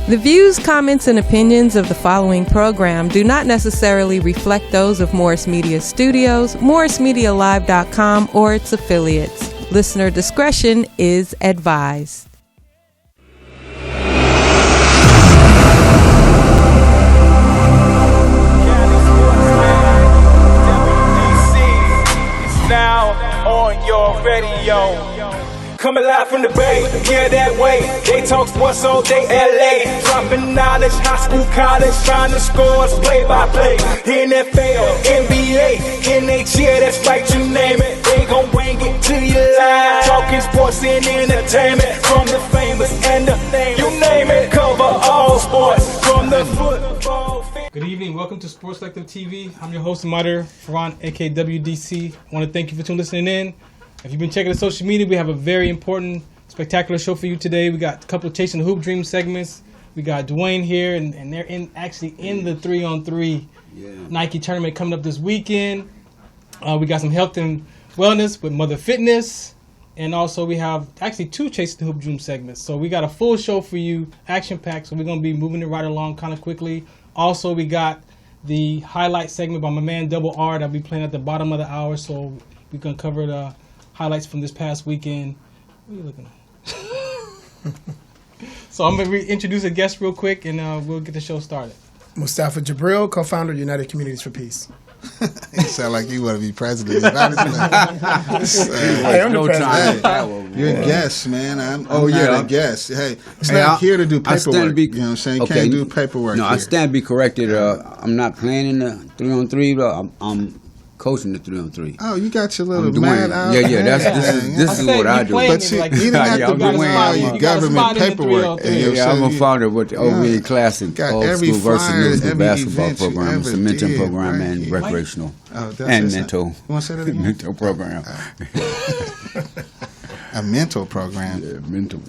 The views, comments, and opinions of the following program do not necessarily reflect those of Morris Media Studios, MorrisMediaLive.com, or its affiliates. Listener discretion is advised. Now on your radio. Coming live from the Bay, yeah, that way. They talk sports all day, LA. Dropping knowledge, high school, college, trying to score play by play. NFL, NBA, NHL, that's right, you name it. They gon' bring it to you live. Talking sports and entertainment. From the famous and the famous. You name it, cover all sports. From the football. Good evening, welcome to Sports Selective TV. I'm your host and moderator, Ferran, aka WDC. I want to thank you for listening in. If you've been checking the social media, we have a very important, spectacular show for you today. We got a couple of Chasing the Hoop Dream segments. We got Dwayne here, and they're actually in the 3-on-3 Nike tournament coming up this weekend. We got some health and wellness with Mother Fitness, and also we have actually two Chasing the Hoop Dream segments. So we got a full show for you, action-packed, so we're going to be moving it right along kind of quickly. Also, we got the highlight segment by my man Double R that'll be playing at the bottom of the hour, so we're going to cover the highlights from this past weekend. What are you looking at? So I'm going to introduce a guest real quick, and we'll get the show started. Mustafa Jabril, co-founder of United Communities for Peace. You sound like you want to be president. I am the president. You're a guest, man. I'm not a guest. Hey, it's not here to do paperwork. You know what I'm saying? You can't do paperwork. No, here. I stand to be corrected. I'm not playing in the 3-on-3, but I'm coaching the 3-on-3. Oh, you got your little mad out. Yeah. This is what I do. But you didn't have to be doing all your government paperwork. I'm a founder with the OVA Classic, old school versus new school basketball program, cementing program, and recreational and mental. You want to say that again? Mental program. A mental program. Yeah, mental.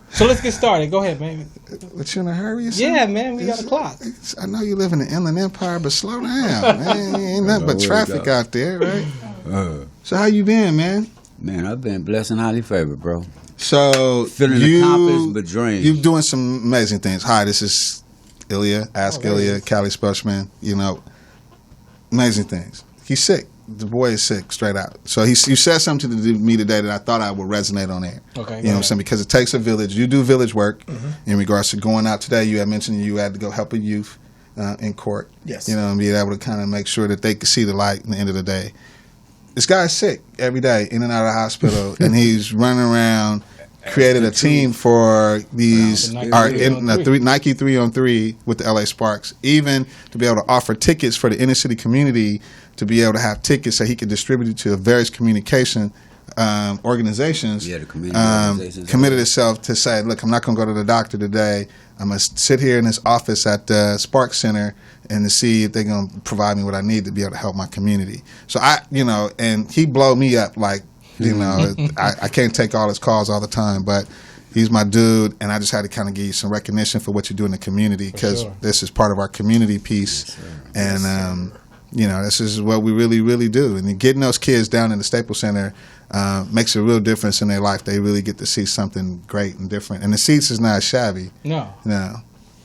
So let's get started. Go ahead, man. What, you in a hurry or something? Yeah, man, we got a clock. I know you live in the Inland Empire, but slow down, man. Ain't nothing but traffic out there, right? So how you been, man? Man, I've been blessed and highly favored, bro. So feeling accomplished but drained. You're doing some amazing things. Hi, this is Ilya. Ask Ilya, Cali Spokesman. You know, amazing things. He's sick. The boy is sick, straight out. So you said something to me today that I thought I would resonate on air. Okay. You know what I'm saying? Because it takes a village. You do village work in regards to going out today. You had mentioned you had to go help a youth in court. Yes. You know, and be able to kind of make sure that they could see the light in the end of the day. This guy's sick every day, in and out of the hospital, and he's running around, created a team for these Nike 3-on-3 with the LA Sparks, even to be able to offer tickets for the inner city community to be able to have tickets so he could distribute it to various communication organizations. Yeah, the community organizations. Committed itself to say, look, I'm not going to go to the doctor today. I'm going to sit here in this office at the Sparks Center and to see if they're going to provide me what I need to be able to help my community. So and he blew me up like, I can't take all his calls all the time, but he's my dude, and I just had to kind of give you some recognition for what you do in the community because this is part of our community piece, and this is what we really, really do. And getting those kids down in the Staples Center makes a real difference in their life. They really get to see something great and different, and the seats is not shabby. No.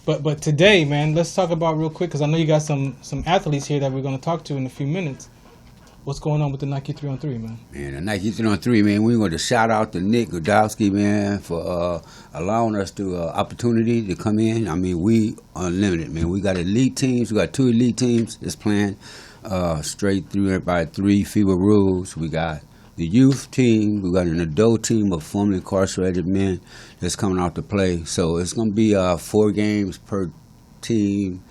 But today, man, let's talk about real quick because I know you got some athletes here that we're going to talk to in a few minutes. What's going on with the Nike 3-on-3, man? Man, the Nike 3-on-3, man, we want to shout out to Nick Godowski, man, for allowing us the opportunity to come in. I mean, we unlimited, man. We got elite teams. We got 2 elite teams that's playing straight through by 3 FIBA rules. We got the youth team. We got an adult team of formerly incarcerated men that's coming out to play. So it's going to be 4 games per team.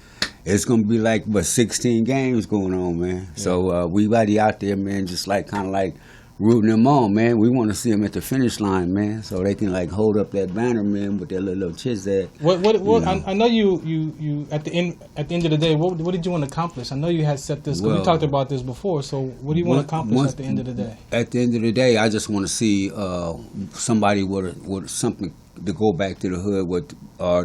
It's going to be like 16 games going on, man. Yeah. So we buddy out there, man, just kind of rooting them on, man. We want to see them at the finish line, man, so they can hold up that banner, man, with their little chits at. What I know you at the end of the day, what did you want to accomplish? I know you had set this, because we talked about this before, so what do you want to accomplish at the end of the day? At the end of the day, I just want to see somebody with something to go back to the hood with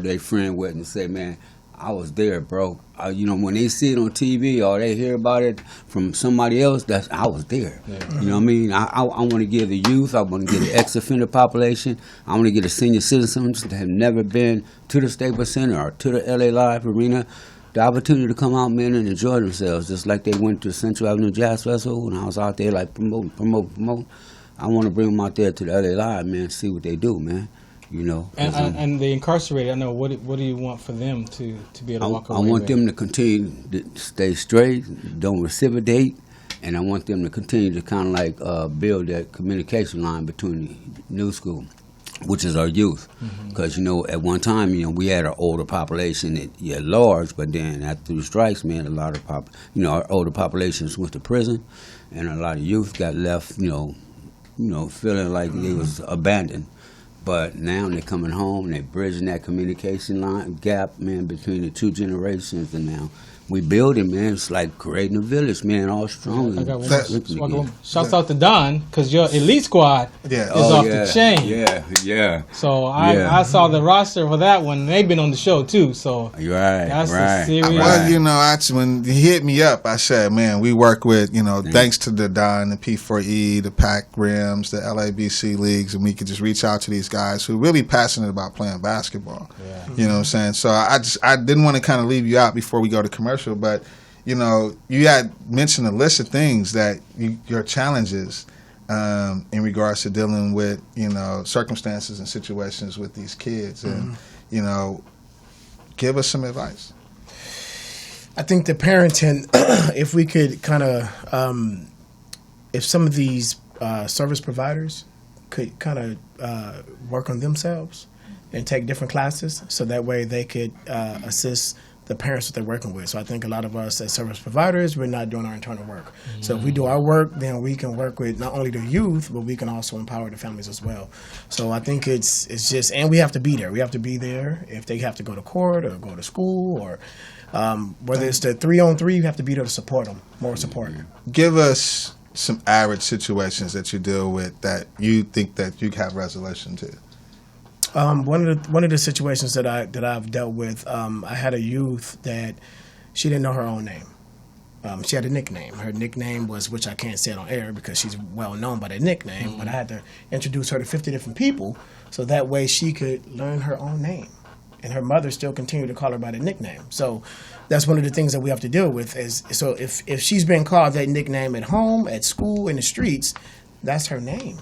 their friend with and say, man, I was there, bro. You know, when they see it on TV or they hear about it from somebody else, I was there. Yeah. You know what I mean? I want to give the youth, I want to give the ex-offender population, I want to give the senior citizens that have never been to the Staples Center or to the LA Live Arena the opportunity to come out, man, and enjoy themselves, just like they went to Central Avenue Jazz Festival when I was out there, like, promoting. I want to bring them out there to the LA Live, man, see what they do, man. You know, and the incarcerated, I know. What do you want for them to be able to walk away? I want them to continue to stay straight, don't reciprocate, and I want them to continue to kind of like build that communication line between the new school, which is our youth. Because, you know, at one time, you know, we had an older population at large, but then after the strikes, man, a lot of our older populations went to prison, and a lot of youth got left, you know, feeling like they was abandoned. But now they're coming home, they're bridging that communication line gap, man, between the two generations, and now we building, man. It's like creating a village, man, all strong. I got one. Shouts out to Don, because your elite squad is off the chain. Yeah. So I saw the roster for that one. They've been on the show too. So that's a serious. Well, you know, when he hit me up, I said, man, we work with, you know, thanks to the Don, the P4E, the PAC Rims, the LABC leagues, and we could just reach out to these guys who are really passionate about playing basketball. Yeah. You know what I'm saying? So I didn't want to kind of leave you out before we go to commercial. But, you know, you had mentioned a list of things that your challenges in regards to dealing with, you know, circumstances and situations with these kids. And, you know, give us some advice. I think the parenting, if we could kind of, if some of these service providers could kind of work on themselves and take different classes so that way they could assist the parents that they're working with. So I think a lot of us as service providers, we're not doing our internal work. So if we do our work, then we can work with not only the youth, but we can also empower the families as well. So I think it's just, and we have to be there. We have to be there if they have to go to court or go to school or whether it's the 3-on-3, you have to be there to support them, more support. Give us some average situations that you deal with that you think that you have resolution to. One of the situations that I've dealt with, I had a youth that she didn't know her own name. She had a nickname. Her nickname was, which I can't say it on air because she's well known by that nickname, but I had to introduce her to 50 different people so that way she could learn her own name. And her mother still continued to call her by the nickname. So that's one of the things that we have to deal with. Is so if she's been called that nickname at home, at school, in the streets, that's her name.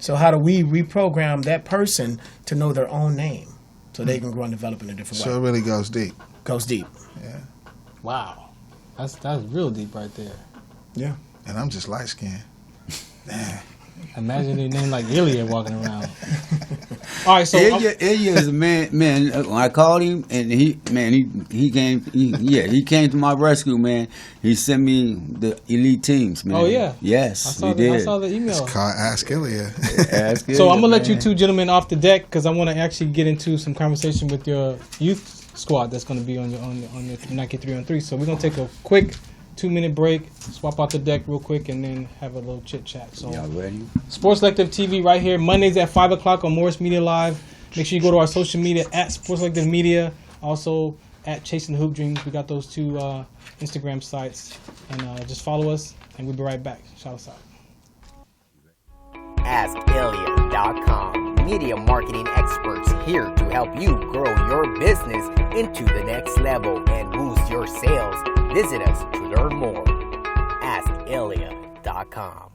So how do we reprogram that person to know their own name so they can grow and develop in a different way? So it really goes deep. Goes deep. Yeah. Wow. That's real deep right there. Yeah. And I'm just light skinned. Damn. Imagine a name like Ilya walking around. All right, so Ilya is a man. When I called him, and he came to my rescue, man. He sent me the elite teams, man. Oh yeah, yes, he did. I saw the email. It's called Ask Ilya. So I'm gonna let you two gentlemen off the deck because I want to actually get into some conversation with your youth squad that's going to be on your Nike 3-on-3. So we're gonna take a quick 2-minute break, swap out the deck real quick, and then have a little chit chat. So, y'all ready? Sports Selective TV right here, Mondays at 5 o'clock on Morris Media Live. Make sure you go to our social media at Sports Selective Media, also at Chasing the Hoop Dreams. We got those two Instagram sites, and just follow us, and we'll be right back. Shout us out. AskIlya.com. Media marketing experts here to help you grow your business into the next level and boost your sales. Visit us to learn more. AskIlya.com.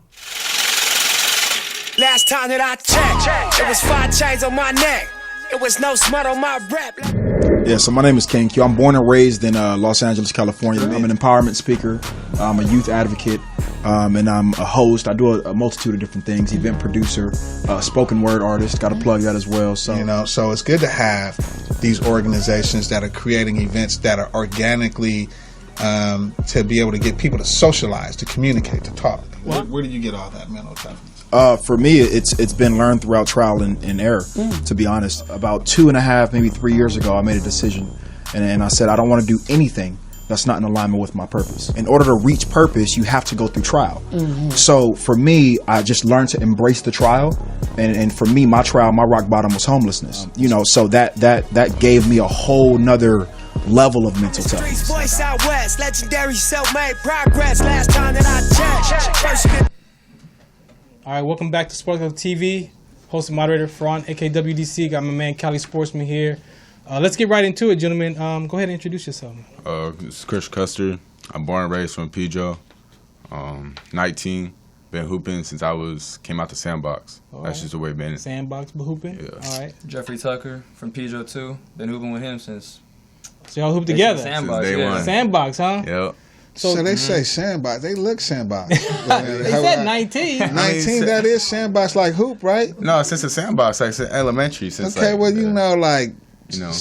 Last time that I checked, it was 5 chains on my neck. It was no smut on my rep. Yeah, so my name is Ken Q. I'm born and raised in Los Angeles, California. I'm an empowerment speaker. I'm a youth advocate, and I'm a host. I do a multitude of different things. Event producer, spoken word artist. Got to plug that as well. So so it's good to have these organizations that are creating events that are organically to be able to get people to socialize, to communicate, to talk. Where did you get all that mental toughness? For me, it's been learned throughout trial and error, to be honest. About 2.5, maybe 3 years ago, I made a decision, and I said I don't want to do anything that's not in alignment with my purpose. In order to reach purpose, you have to go through trial. So for me, I just learned to embrace the trial. And for me, my trial, my rock bottom was homelessness. You know, so that gave me a whole nother level of mental toughness. Voice out west, legendary self-made progress. Last time that I checked. All right, welcome back to Sports TV. Host and moderator Ferran, aka WDC. Got my man Cali Sportsman here. Let's get right into it, gentlemen. Go ahead and introduce yourself. It's Chris Custer. I'm born and raised from Pedro. 19. Been hooping since I came out the Sandbox. That's just the way been. Sandbox, been hooping. Yeah. All right. Jeffrey Tucker from Pedro too. Been hooping with him since. So y'all hoop together. Sandbox, Since day one. Sandbox, huh? Yep. So they say sandbox. They look sandbox. They said 19. 19, that is sandbox like hoop, right? No, since the Sandbox, like since elementary. Since Okay, like, well, you know, like sandbox.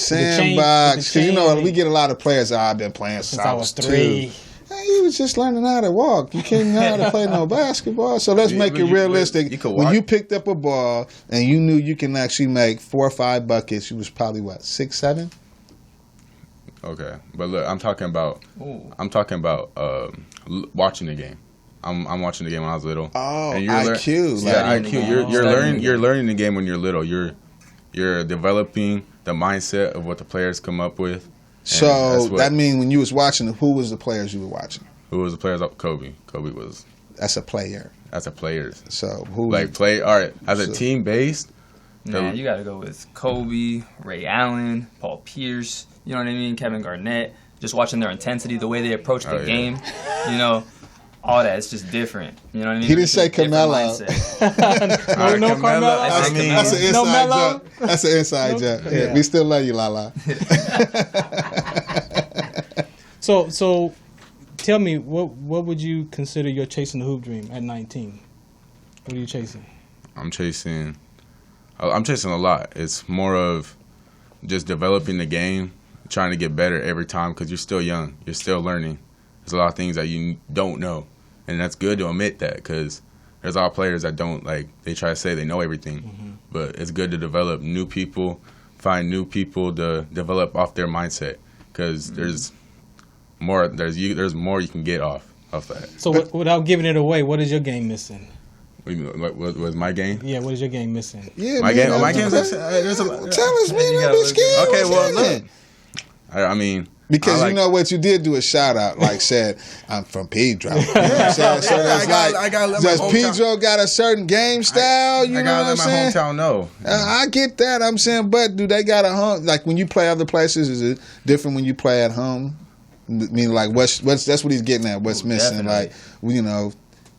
With the 'Cause you know, chain. we get a lot of players that I've been playing Since I was 3. 2. Hey, you was just learning how to walk. You can't know how to play no basketball. So let's make it realistic. you could When walk. you picked up a ball and you knew you can actually make 4 or 5 buckets, you was probably what, 6, 7? Okay, but look, I'm talking about watching the game. I'm watching the game when I was little. Oh, and IQ. Yeah, like- IQ. You're learning the game when you're little. You're developing the mindset of what the players come up with. So that means when you was watching, who was the players you were watching? Who was the players? Kobe. Kobe was. That's a player. That's a players. So who like play? All right, as a team based. Man, you got to go with Kobe, Ray Allen, Paul Pierce. You know what I mean? Kevin Garnett. Just watching their intensity, the way they approach the game. You know, all that. It's just different. You know what I mean? He didn't say It's a different Carmelo. mindset. No Carmelo. I mean, That's an inside No Melo? joke. That's an inside joke. Yeah, we still love you, Lala. So, tell me, what would you consider your chasing the hoop dream at 19? What are you chasing? I'm chasing a lot. It's more of just developing the game, trying to get better every time because you're still young. You're still learning. There's a lot of things that you don't know, and that's good to admit that because there's a lot of players that don't, like, they try to say they know everything, but it's good to develop new people, find new people to develop off their mindset because there's more you can get off that. So, without giving it away, what is your game missing? What was my game? Yeah, what is your game missing? Yeah, My man, game. My game. Tell us, man. Don't be scared. Okay, well, What's look. I mean, because I you know what, you did do a shout out, like said, I'm from Pedro. You know what I'm saying? So it's I gotta let my does hometown- Pedro got a certain game style? You I know gotta what I'm let my saying? hometown know. I get that. I'm saying, but do they got a home? Like when you play other places, is it different when you play at home? I mean, like what's that's what he's getting at. What's missing? Definitely. Like you know,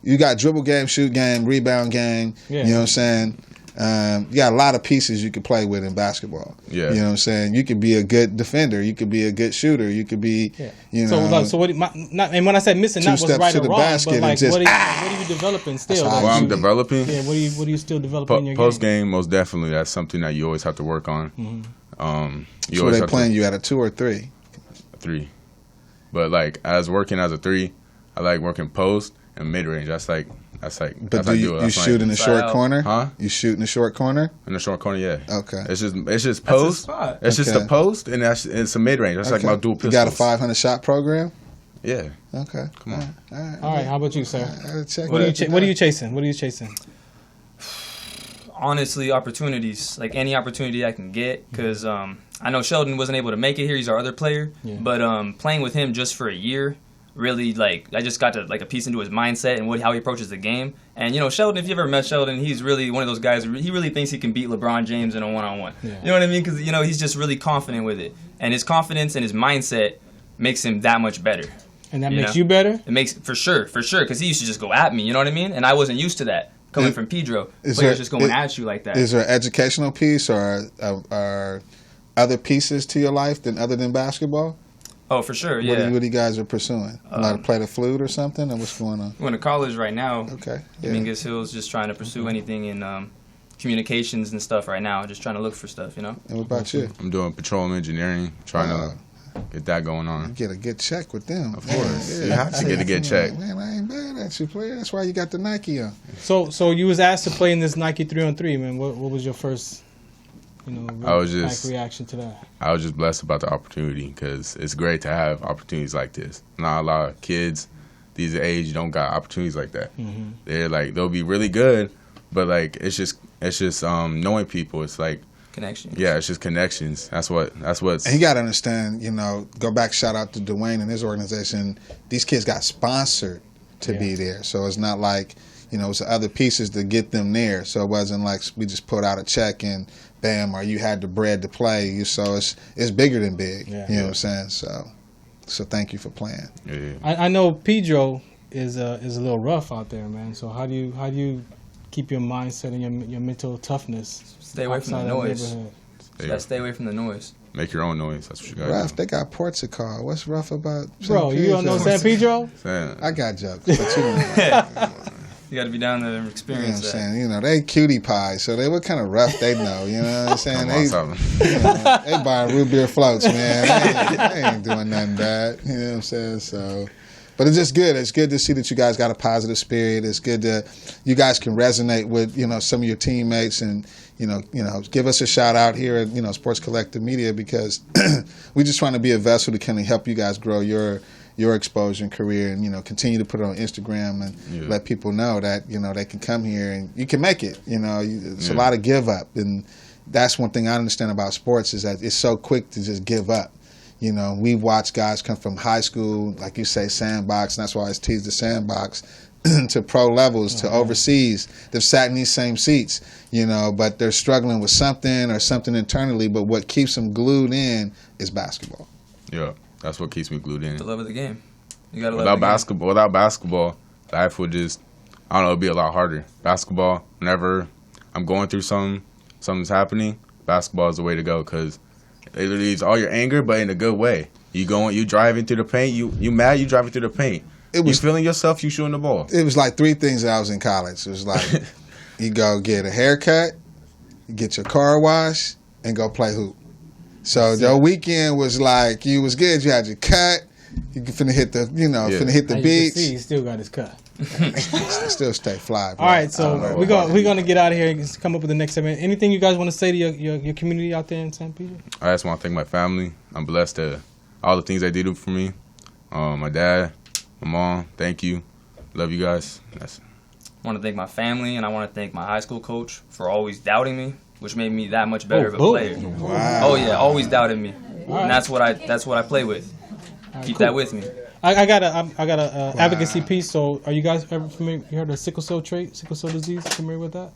you got dribble game, shoot game, rebound game. Yeah. You know what I'm saying? You got a lot of pieces you could play with in basketball. Yeah. You know what I'm saying? You could be a good defender. You could be a good shooter. You could be, you know. So what? And when I said missing, Two not what's steps right to or the wrong, basket but and like just, what are you developing still? That's how Well, I I'm shoot. developing. Yeah, what are you still developing in your Post game? game, most definitely. That's something that you always have to work on. You So always they have playing you at a 2 or 3? 3, but like working as a 3, I like working post and mid range. That's like. But that's do how I you it. That's shoot in the short out. corner? Huh? You shoot in the short corner? In the short corner, yeah. Okay. It's just That's post. his spot. It's just Okay. a post, and it's a mid range. That's like Okay. my dual You pistols. got a 500 shot program? Yeah. Okay. Come on. All right, how about you, sir? I gotta check What are that you out. chasing? What are you chasing? Honestly, opportunities. Like any opportunity I can get, because I know Sheldon wasn't able to make it here. He's our other player, but playing with him just for a year, really, like, I just got to like a piece into his mindset and how he approaches the game. And you know, Sheldon, if you ever met Sheldon, he's really one of those guys. He really thinks he can beat LeBron James in a one-on-one. You know what I mean? Because you know he's just really confident with it, and his confidence and his mindset makes him that much better. And that You makes know? you better? It makes for sure, because he used to just go at me. You know what I mean? And I wasn't used to that coming from Pedro. Players just going at you like that. Is there an educational piece or are other pieces to your life other than basketball? Oh, for sure, What yeah. are you guys are pursuing? Like play the flute or something, or what's going on? Going to college right now. Okay. Dominguez Hill's just trying to pursue anything in communications and stuff right now. Just trying to look for stuff, you know. And what about you? I'm doing petroleum engineering, trying to get that going on. Get a good check with them. Of course, you have to get a good check. Man, I ain't mad at you, player. That's why you got the Nike on. So you was asked to play in this Nike 3-on-3, man. What was your first reaction to that? I was just blessed about the opportunity because it's great to have opportunities like this. Not a lot of kids these age don't got opportunities like that. Mm-hmm. They're like they'll be really good, but like it's just knowing people. It's like connections. Yeah, it's just connections. That's what's. And you got to understand, go back, shout out to Dwayne and his organization. These kids got sponsored to be there. So it's not like, it's other pieces to get them there. So it wasn't like we just put out a check and bam, or you had the bread to play. So it's bigger than big. Yeah. You know what I'm saying? So thank you for playing. Yeah. I know Pedro is a little rough out there, man. So how do you keep your mindset and your mental toughness? Stay away from the noise. Stay away from the noise. Make your own noise. That's what you got. Rough. They got Portugal. What's rough about? Bro, you don't know San Pedro? I got jokes, but you got to be down there and experience that. You know what I'm saying? They cutie pie, so what kind of rough they know. You know what I'm saying? They buying root beer floats, man. They ain't doing nothing bad. You know what I'm saying? So. But it's just good. It's good to see that you guys got a positive spirit. It's good that you guys can resonate with, some of your teammates and, give us a shout out here at, Sports Collective Media because we're just trying to be a vessel to kind of help you guys grow your exposure and career and, continue to put it on Instagram and let people know that, they can come here and you can make it. It's a lot of give up. And that's one thing I understand about sports is that it's so quick to just give up. We've watched guys come from high school, like you say, sandbox, and that's why I always tease the sandbox, to pro levels, to overseas. They've sat in these same seats, but they're struggling with something or something internally, but what keeps them glued in is basketball. Yeah, that's what keeps me glued in. The love of the game. You gotta love Without basketball, life would just, it'd be a lot harder. Basketball, whenever I'm going through something's happening, basketball is the way to go because it relieves all your anger, but in a good way. You driving through the paint. You mad? You driving through the paint. You feeling yourself. You shooting the ball. It was like three things that I was in college. It was like you go get a haircut, you get your car washed, and go play hoop. So the weekend was like you was good. You had your cut. You finna hit the finna hit the beach. He still got his cut. Still stay fly. All right, so we're gonna get out of here and come up with the next segment. Anything you guys want to say to your community out there in San Pedro? I just want to thank my family. I'm blessed to all the things they did for me. My dad, my mom. Thank you. Love you guys. I want to thank my family and I want to thank my high school coach for always doubting me, which made me that much better of a player. Wow. Oh yeah, always doubted me, and that's what I play with. Keep that with me. I got a advocacy piece. So, are you guys ever familiar? You heard of sickle cell trait, sickle cell disease? Familiar with that?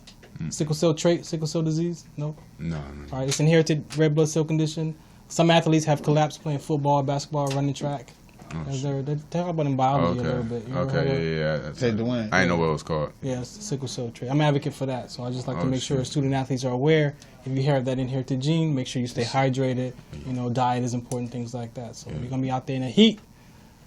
Sickle cell trait, sickle cell disease? No. No. All right, it's inherited red blood cell condition. Some athletes have collapsed playing football, basketball, running track. They talk about in biology a little bit. Yeah. Hey, Dwayne. I didn't know what it was called. Yeah, it's sickle cell trait. I'm an advocate for that, so I just like to make sure student athletes are aware. If you have that inherited gene, make sure you stay hydrated. Diet is important, things like that. So you're gonna be out there in the heat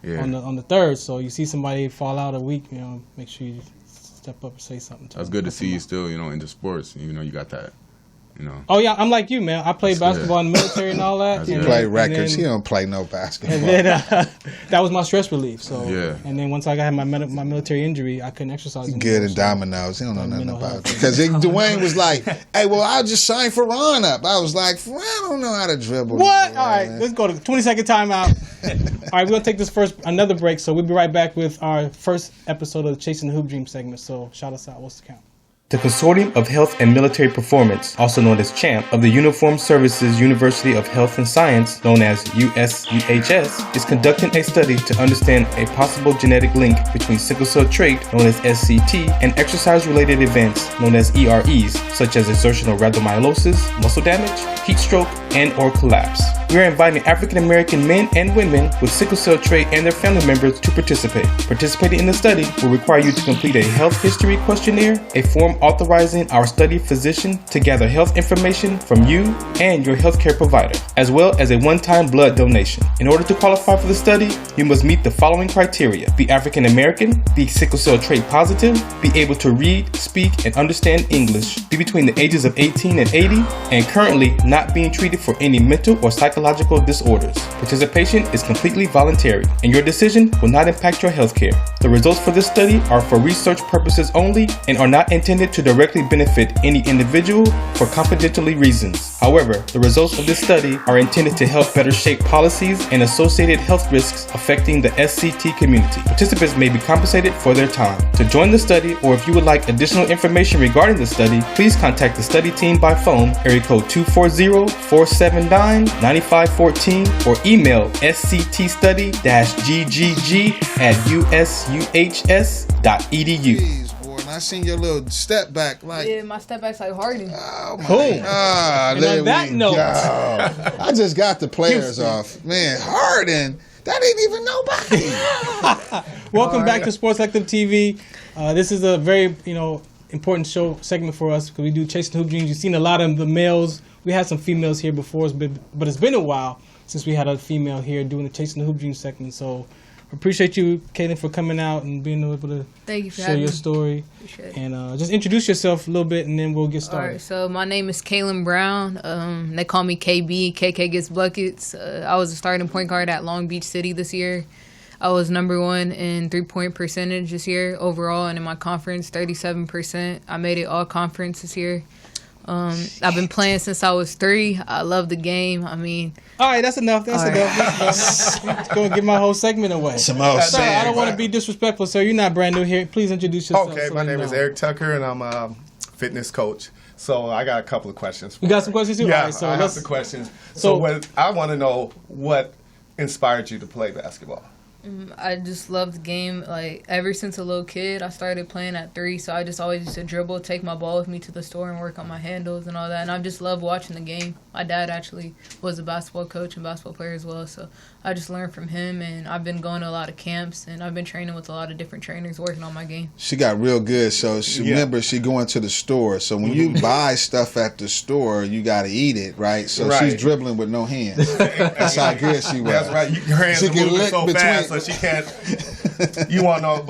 on the 3rd. So you see somebody fall out a week, make sure you step up and say something to them. That's good to see you still, into sports. You got that. Oh yeah, I'm like you, man. I played basketball in the military and all that. You play records. He don't play no basketball. And then that was my stress relief. So and then once I got my military injury, I couldn't exercise anymore. Good in dominoes. He don't know nothing about it. Because Dwayne was like, "Hey, well, I'll just sign for Ron up." I was like, "I don't know how to dribble." What? All right, let's go to 20-second timeout. All right, we're gonna take another break. So we'll be right back with our first episode of the Chasing the Hoop Dream segment. So shout us out. What's the count? The Consortium of Health and Military Performance, also known as CHAMP, of the Uniformed Services University of Health and Science, known as USUHS, is conducting a study to understand a possible genetic link between sickle cell trait, known as SCT, and exercise-related events, known as EREs, such as exertional rhabdomyolysis, muscle damage, heat stroke, and or collapse. We are inviting African American men and women with sickle cell trait and their family members to participate. Participating in the study will require you to complete a health history questionnaire, a form authorizing our study physician to gather health information from you and your healthcare provider, as well as a one-time blood donation. In order to qualify for the study, you must meet the following criteria: be African American, be sickle cell trait positive, be able to read, speak, and understand English, be between the ages of 18 and 80, and currently not being treated for any mental or psychological disorders. Participation is completely voluntary, and your decision will not impact your healthcare. The results for this study are for research purposes only and are not intended intended to directly benefit any individual for confidentiality reasons. However, the results of this study are intended to help better shape policies and associated health risks affecting the SCT community. Participants may be compensated for their time. To join the study, or if you would like additional information regarding the study, please contact the study team by phone, area code 240-479-9514, or email sctstudy-ggg@usuhs.edu. Jeez, boy, and I seen your little step back, like. Yeah, my step back's like Harden. Oh my Cool. God! And on that note, I just got the players off. Man, Harden, that ain't even nobody. welcome back to Sports Selective TV. This is a very important show segment for us because we do Chasing Hoop Dreams. You've seen a lot of the males. We had some females here before, but it's been a while since we had a female here doing the Chasing the Hoop Dreams segment. So appreciate you, Kaylin, for coming out and being able to Thank you for share having your me. story. Appreciate it. And just introduce yourself a little bit, and then we'll get All started. right, so my name is Kaylin Brown. They call me KB. KK gets buckets. I was a starting point guard at Long Beach City this year. I was number 1 in three-point percentage this year overall, and in my conference, 37%. I made it all conference this year. I've been playing since I was 3. I love the game. I mean, all right, that's enough. That's enough. Let's go and get my whole segment away. Sir, I don't want to be disrespectful, sir. You're not brand new here. Please introduce yourself. Okay, my name is Eric Tucker, and I'm a fitness coach. So I got a couple of questions. You got some questions too? Yeah, All right, so I have let's- some questions. So- So I want to know what inspired you to play basketball. I just love the game. Like, ever since a little kid, I started playing at 3, so I just always used to dribble, take my ball with me to the store and work on my handles and all that. And I just love watching the game. My dad actually was a basketball coach and basketball player as well, so I just learned from him. And I've been going to a lot of camps, and I've been training with a lot of different trainers working on my game. She got real good, so remember she going to the store. So when you buy stuff at the store, you got to eat it, right? So she's dribbling with no hands. That's how good she was. That's right. Her hands She are can moving lick so between- fast, so she can't. You want to know,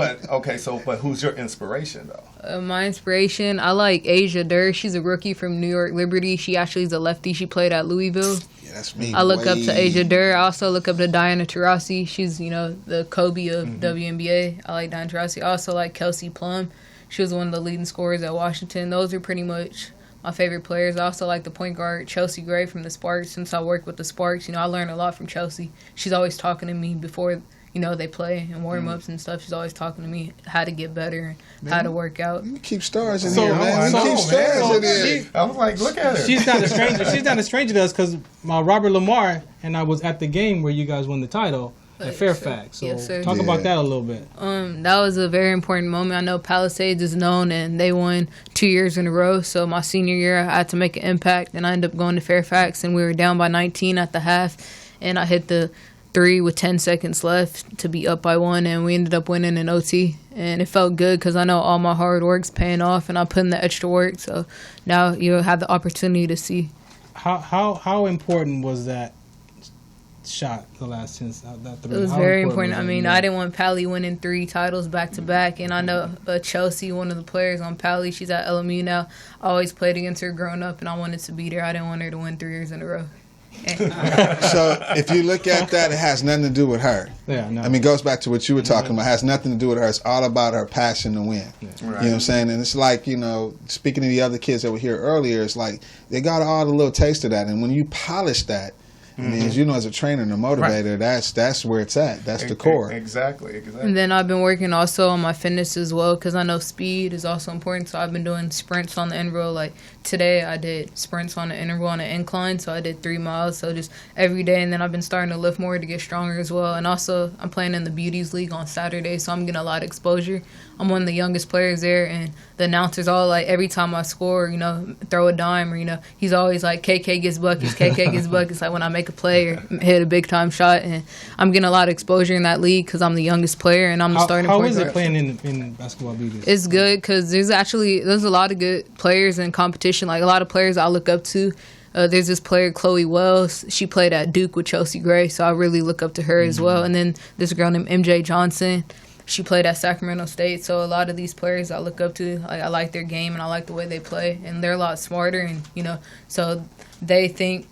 but who's your inspiration though? My inspiration, I like Asia Durr. She's a rookie from New York Liberty. She actually is a lefty. She played at Louisville. Yeah, that's me. I look up to Asia Durr. I also look up to Diana Taurasi. She's, the Kobe of WNBA. I like Diana Taurasi. I also like Kelsey Plum. She was one of the leading scorers at Washington. Those are pretty much my favorite players. I also like the point guard, Chelsea Gray from the Sparks. Since I work with the Sparks, I learned a lot from Chelsea. She's always talking to me before they play and warm-ups and stuff. She's always talking to me how to get better and how to work out. You keep stars in So- here, man. I You know, keep stars man. in here. I was like, look at her. She's not a stranger. She's not a stranger to us because Robert Lamar and I was at the game where you guys won the title at Fairfax. So Yes, sir. talk about that a little bit. That was a very important moment. I know Palisades is known, and they won 2 years in a row. So my senior year, I had to make an impact, and I ended up going to Fairfax, and we were down by 19 at the half, and I hit the 3 with 10 seconds left to be up by 1, and we ended up winning in OT. And it felt good because I know all my hard work's paying off, and I put in the extra work. So now you have the opportunity to see. How important was that shot, the last chance, that 3? It was How very important. I was it? mean, I didn't want Pally winning 3 titles back to back, and I know Chelsea, one of the players on Pally, she's at LMU now. I always played against her growing up, and I wanted to beat her. I didn't want her to win 3 years in a row. So if you look at that, it has nothing to do with her. Yeah, no. I mean, it goes back to what you were talking about. It has nothing to do with her. It's all about her passion to win. You know what I'm saying? And it's like, speaking to the other kids that were here earlier, it's like they got all the little taste of that. And when you polish that, I mean, as a trainer and a motivator, that's where it's at. That's the core. Exactly. And then I've been working also on my fitness as well because I know speed is also important. So I've been doing sprints on the interval. Like today I did sprints on the interval on an incline. So I did 3 miles. So just every day. And then I've been starting to lift more to get stronger as well. And also I'm playing in the Beauties League on Saturday. So I'm getting a lot of exposure. I'm one of the youngest players there. And the announcers all like every time I score, throw a dime or, he's always like KK gets buckets, KK gets buckets. Like when I make a play or hit a big time shot. And I'm getting a lot of exposure in that league because I'm the youngest player and I'm the starting How point is guard. it playing in basketball Beauties? It's good because there's a lot of good players in competition. Like a lot of players I look up to. There's this player, Chloe Wells. She played at Duke with Chelsea Gray, so I really look up to her as well. And then this girl named MJ Johnson. She played at Sacramento State. So a lot of these players I look up to. I like their game and I like the way they play. And they're a lot smarter and, so they think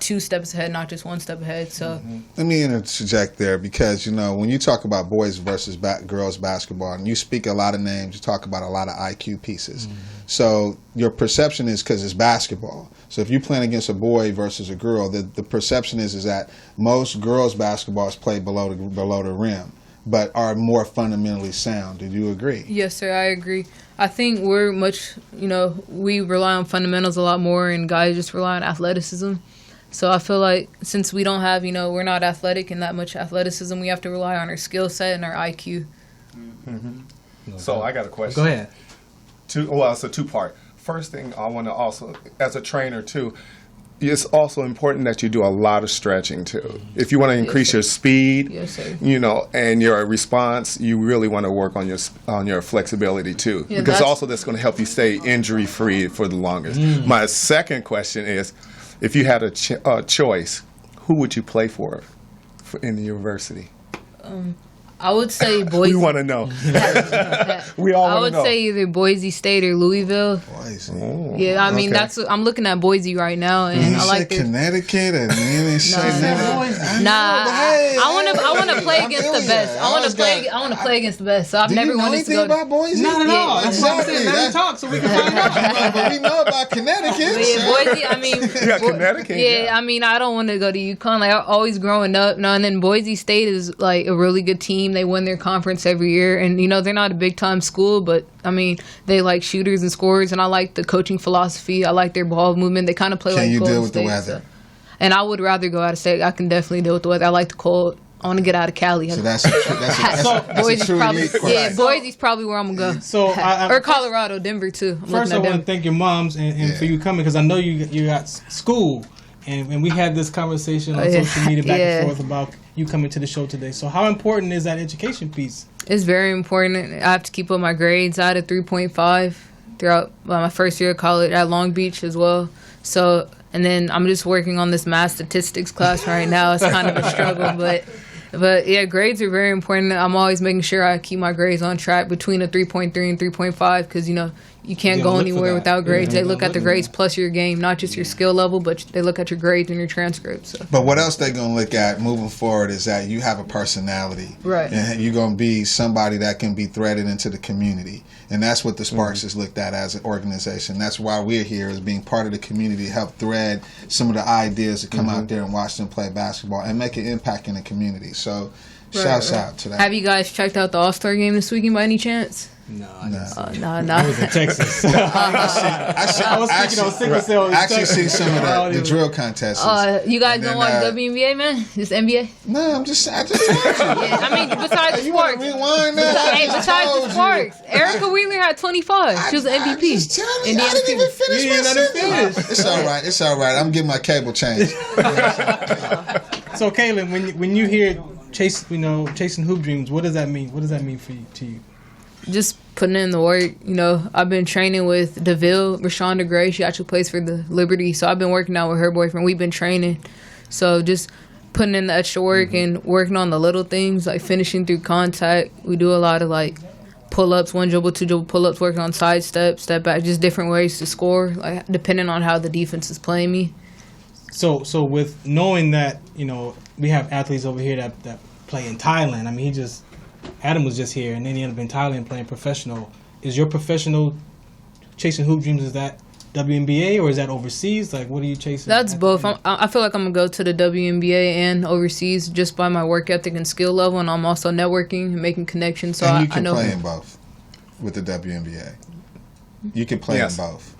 2 steps ahead, not just 1 step ahead. So Let me interject there because, when you talk about boys versus girls basketball, and you speak a lot of names, you talk about a lot of IQ pieces. So your perception is because it's basketball. So if you're playing against a boy versus a girl, the perception is that most girls basketball is played below the rim, but are more fundamentally sound. Did you agree? Yes, sir, I agree. I think we're much, we rely on fundamentals a lot more, and guys just rely on athleticism. So I feel like since we don't have, we're not athletic and that much athleticism, we have to rely on our skill set and our IQ. So I got a question. Go ahead. It's a 2-part. First thing I want to also, as a trainer too, it's also important that you do a lot of stretching too. If you want to increase your speed, and your response, you really want to work on your flexibility too, because also that's going to help you stay injury free for the longest. My second question is, if you had a choice, who would you play for in the university? I would say Boise. We want to know. We all want to know. I would say either Boise State or Louisville. Boise. Yeah, I mean I'm looking at Boise right now, and I like Connecticut, and then I want to play against the best. I want to play against the best. So I've never wanted to go about Boise. Not at all. That's what I'm saying. Let me talk so we can find out. But we know about Connecticut. Boise. I mean, Connecticut. Yeah, I mean, I don't want to go to UConn. Like always growing up, and then Boise State is like a really good team. They win their conference every year, and they're not a big time school, but I mean they like shooters and scorers, and I like the coaching philosophy. I like their ball movement. They kind of play like Golden State. Can you deal with the weather? And I would rather go out of state. I can definitely deal with the weather. I like the cold. I want to get out of Cali. So that's Boise's probably Boise's probably where I'm gonna go. So or Colorado, Denver too. First, I want to thank your moms and for you coming, because I know you got school. And we had this conversation on social media back and forth about you coming to the show today. So how important is that education piece? It's very important. I have to keep up my grades. I had a 3.5 throughout my first year of college at Long Beach as well. So, and then I'm just working on this math statistics class right now. It's kind of a struggle, but yeah, grades are very important. I'm always making sure I keep my grades on track between a 3.3 and 3.5 because, you can't go anywhere without grades. They look at the grades plus your game, not just your skill level, but they look at your grades and your transcripts. So. But what else they're going to look at moving forward is that you have a personality. Right. And you're going to be somebody that can be threaded into the community. And that's what the Sparks is looked at as an organization. That's why we're here, as being part of the community to help thread some of the ideas to come out there and watch them play basketball and make an impact in the community. So shouts out to that. Have you guys checked out the All-Star game this weekend by any chance? No. I was in Texas. I was thinking on sickle cell. I actually see some of the drill contests. You guys don't watch WNBA, man? Just NBA? No, I just told you. I mean, besides the Sparks. Besides the Sparks. Erica Wheeler had 25. She was an MVP. I didn't even finish. It's all right. I'm getting my cable changed. So, Kaylin, when you hear chasing hoop dreams, what does that mean? What does that mean to you? Just putting in the work. I've been training with DeVille, Rashonda Gray. She actually plays for the Liberty, so I've been working out with her boyfriend. We've been training, so just putting in the extra work and working on the little things like finishing through contact. We do a lot of like pull-ups, 1 dribble, 2 dribble pull-ups, working on side step back, just different ways to score, like depending on how the defense is playing me. So with knowing that we have athletes over here that play in Thailand. I mean, Adam was just here, and then he ended up in Thailand playing professional. Is your professional chasing hoop dreams, is that WNBA or is that overseas? Like, what are you chasing? That's both. I feel like I'm going to go to the WNBA and overseas just by my work ethic and skill level, and I'm also networking and making connections. So and you can I know play in both with the WNBA. You can play in both.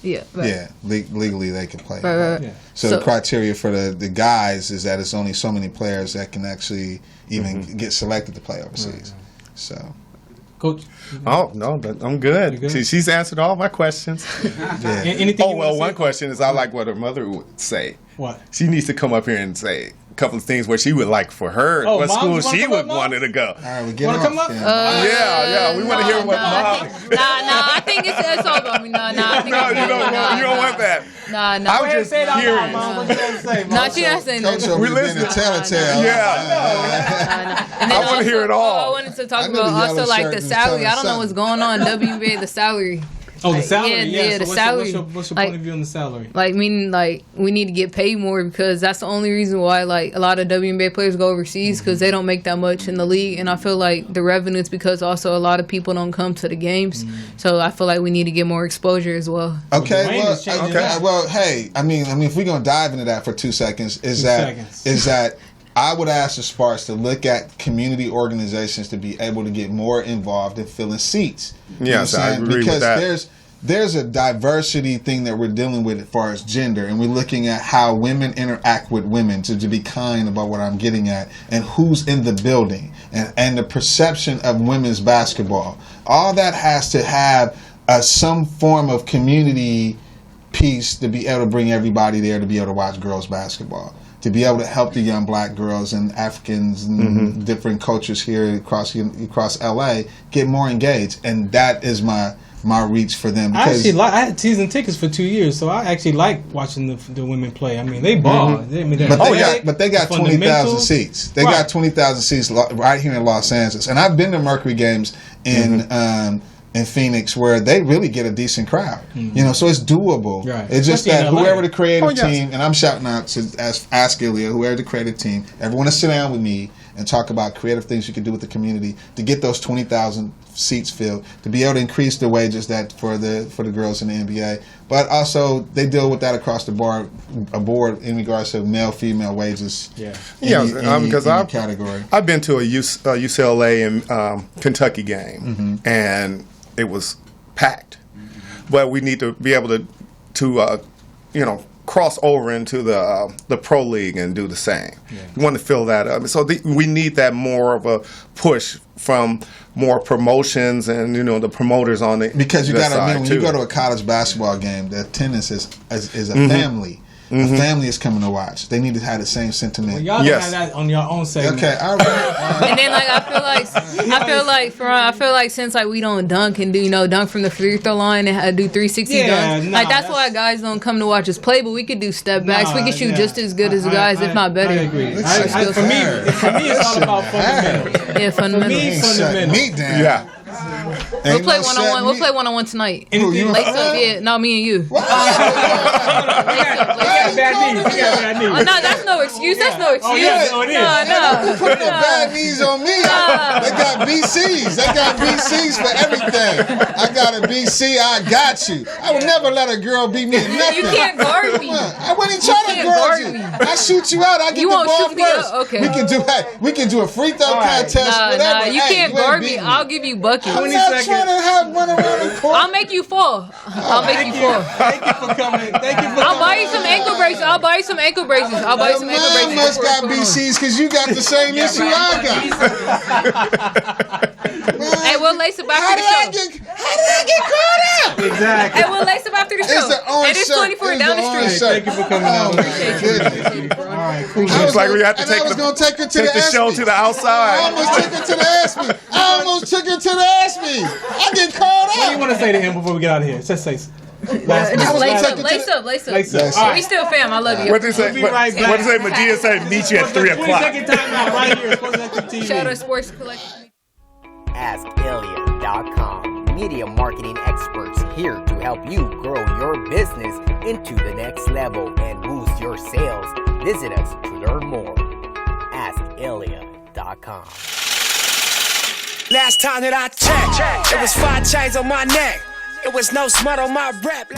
Yeah. Right. Yeah. Legally, they can play. Right. Yeah. So the criteria for the guys is that it's only so many players that can actually even get selected to play overseas. So, Coach. Oh no, I'm good. She's answered all my questions. One question is I like what her mother would say. What? She needs to come up here and say a couple of things what she would like for her, what school she would want her to go. All right, we get it. Come up? Yeah, we want to hear what mom. I think it's all about me. No, you don't want that. No. I was just curious. No, she not saying that. We listen to telltale. Yeah. I want to hear it all. I wanted to talk about also like the salary. I don't know what's going on in WNBA, the salary. Oh, the salary. Yeah, So the salary. What's your point of view on the salary? Like, meaning, like, we need to get paid more because that's the only reason why, like, a lot of WNBA players go overseas because they don't make that much in the league. And I feel like the revenue is because also a lot of people don't come to the games. So I feel like we need to get more exposure as well. Okay, well, hey, I mean, if we're gonna dive into that for 2 seconds, is that I would ask the Sparks to look at community organizations to be able to get more involved in filling seats. Yes, I agree with that. Because there's a diversity thing that we're dealing with as far as gender, and we're looking at how women interact with women, to be kind about what I'm getting at, and who's in the building, and the perception of women's basketball. All that has to have some form of community piece to be able to bring everybody there to be able to watch girls basketball, to be able to help the young black girls and Africans and different cultures here across LA get more engaged, and that is my reach for them. Because I had season tickets for 2 years, so I actually like watching the women play. I mean, they ball. But they got 20,000 seats. They got 20,000 seats right here in Los Angeles, and I've been to Mercury games in Phoenix where they really get a decent crowd. So it's doable. Right. It's just Especially that in LA. whoever the creative team, and I'm shouting out to Ask Ilya, whoever the creative team, everyone to sit down with me and talk about creative things you can do with the community to get those 20,000 seats filled, to be able to increase the wages that for the girls in the NBA. But also they deal with that across the board in regards to male-female wages. Because I've category. I've been to a UCLA and Kentucky game, and it was packed. But we need to be able to cross over into the pro league and do the same. We want to fill that up. So we need that more of a push from more promotions and the promoters on the because you got to when you go to a college basketball game, the attendance is a family. A family is coming to watch. They need to have the same sentiment. Well, y'all have that on your own segment. Okay, all right. And then I feel like since like we don't dunk and do dunk from the free throw line and do 360 dunks, that's why guys don't come to watch us play. But we could do step backs. We could shoot just as good as the guys, if not better. I agree. For me, it's all about fundamentals. Yeah, fundamentals. For me, fundamentals. Meet down. Yeah. We'll play one-on-one. We'll play one-on-one tonight. Lace up, no, me and you. We got bad knees. No, that's no excuse. That's no excuse. No, it is. No. Put the bad knees on me. They got BCs. They got BCs for everything. I got a BC. I got you. I would never let a girl beat me in nothing. You can't guard me. I wouldn't try to guard you. I shoot you out. I get the ball first. Okay. We can do a free throw contest. Whatever. You can't guard me. I'll give you buckets. I'm not trying to have one around the court. I'll make you fall. Thank you for coming. I'll buy you some ankle braces. I'll buy you some ankle braces. Mine must got BCs because you got the same issue I got. Hey, we'll lace up after the show. How did I get caught out? Exactly. Hey, we'll lace up after the show. And it's 24 down the street. Thank you for coming out. All right, cool. Looks like we have to take the show to the outside. I almost took her to the ESPY. I get called out. What do you want to say to him before we get out of here? Just say something. Lace up. All right. We still fam. I love you. What did they say? What did they say? Medea said, meet you at 3 o'clock. 20-second timeout right here. Sports Collective TV. Shout out Sports Collective. AskIlya.com. Media marketing experts here to help you grow your business into the next level and boost your sales. Visit us to learn more. AskIlya.com. Last time that I checked, it was 5 chains on my neck. It was no smut on my rap.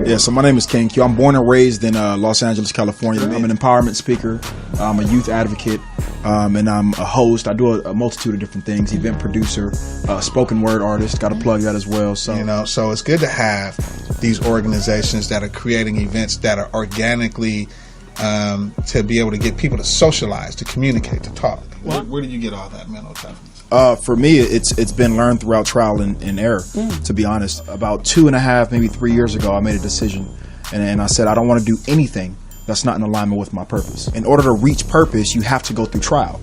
Yeah, so my name is King Q. I'm born and raised in Los Angeles, California. I'm an empowerment speaker. I'm a youth advocate, and I'm a host. I do a multitude of different things. Event producer, spoken word artist. Got to plug that as well. So so it's good to have these organizations that are creating events that are organically to be able to get people to socialize, to communicate, to talk. Where do you get all that mental toughness? For me, it's been learned throughout trial and error, to be honest. About 2.5, maybe 3 years ago, I made a decision, and I said I don't want to do anything that's not in alignment with my purpose. In order to reach purpose, you have to go through trial.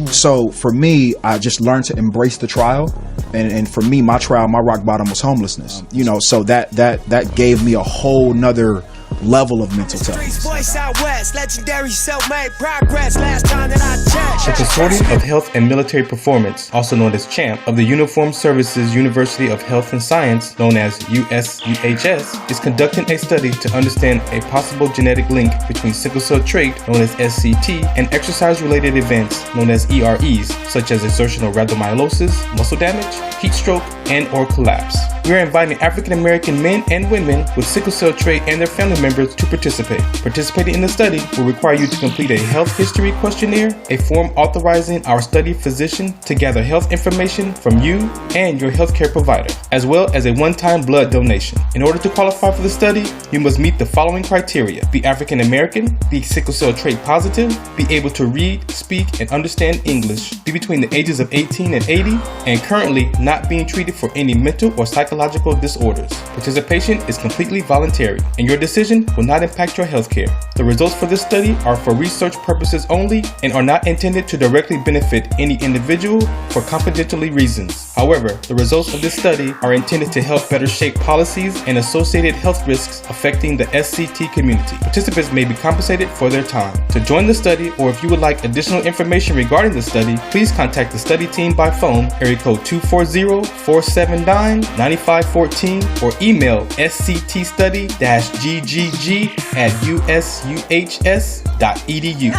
So for me, I just learned to embrace the trial, and for me, my trial, my rock bottom was homelessness. So that gave me a whole nother level of mental toughness. Voice out west, legendary self-made progress. Last time that I checked. The Consortium of Health and Military Performance, also known as CHAMP, of the Uniformed Services University of Health and Science, known as USUHS, is conducting a study to understand a possible genetic link between sickle cell trait, known as SCT, and exercise-related events, known as EREs, such as exertional rhabdomyolysis, muscle damage, heat stroke, and or collapse. We are inviting African American men and women with sickle cell trait and their family members to participate. Participating in the study will require you to complete a health history questionnaire, a form authorizing our study physician to gather health information from you and your healthcare provider, as well as a one-time blood donation. In order to qualify for the study, you must meet the following criteria: be African American, be sickle cell trait positive, be able to read, speak, and understand English, be between the ages of 18 and 80, and currently not being treated for any mental or psychological disorders. Participation is completely voluntary, and your decision will not impact your healthcare. The results for this study are for research purposes only and are not intended to directly benefit any individual for confidentiality reasons. However, the results of this study are intended to help better shape policies and associated health risks affecting the SCT community. Participants may be compensated for their time. To join the study, or if you would like additional information regarding the study, please contact the study team by phone, area code 240-479-9514, or email sctt-ggg@usuhs.edu.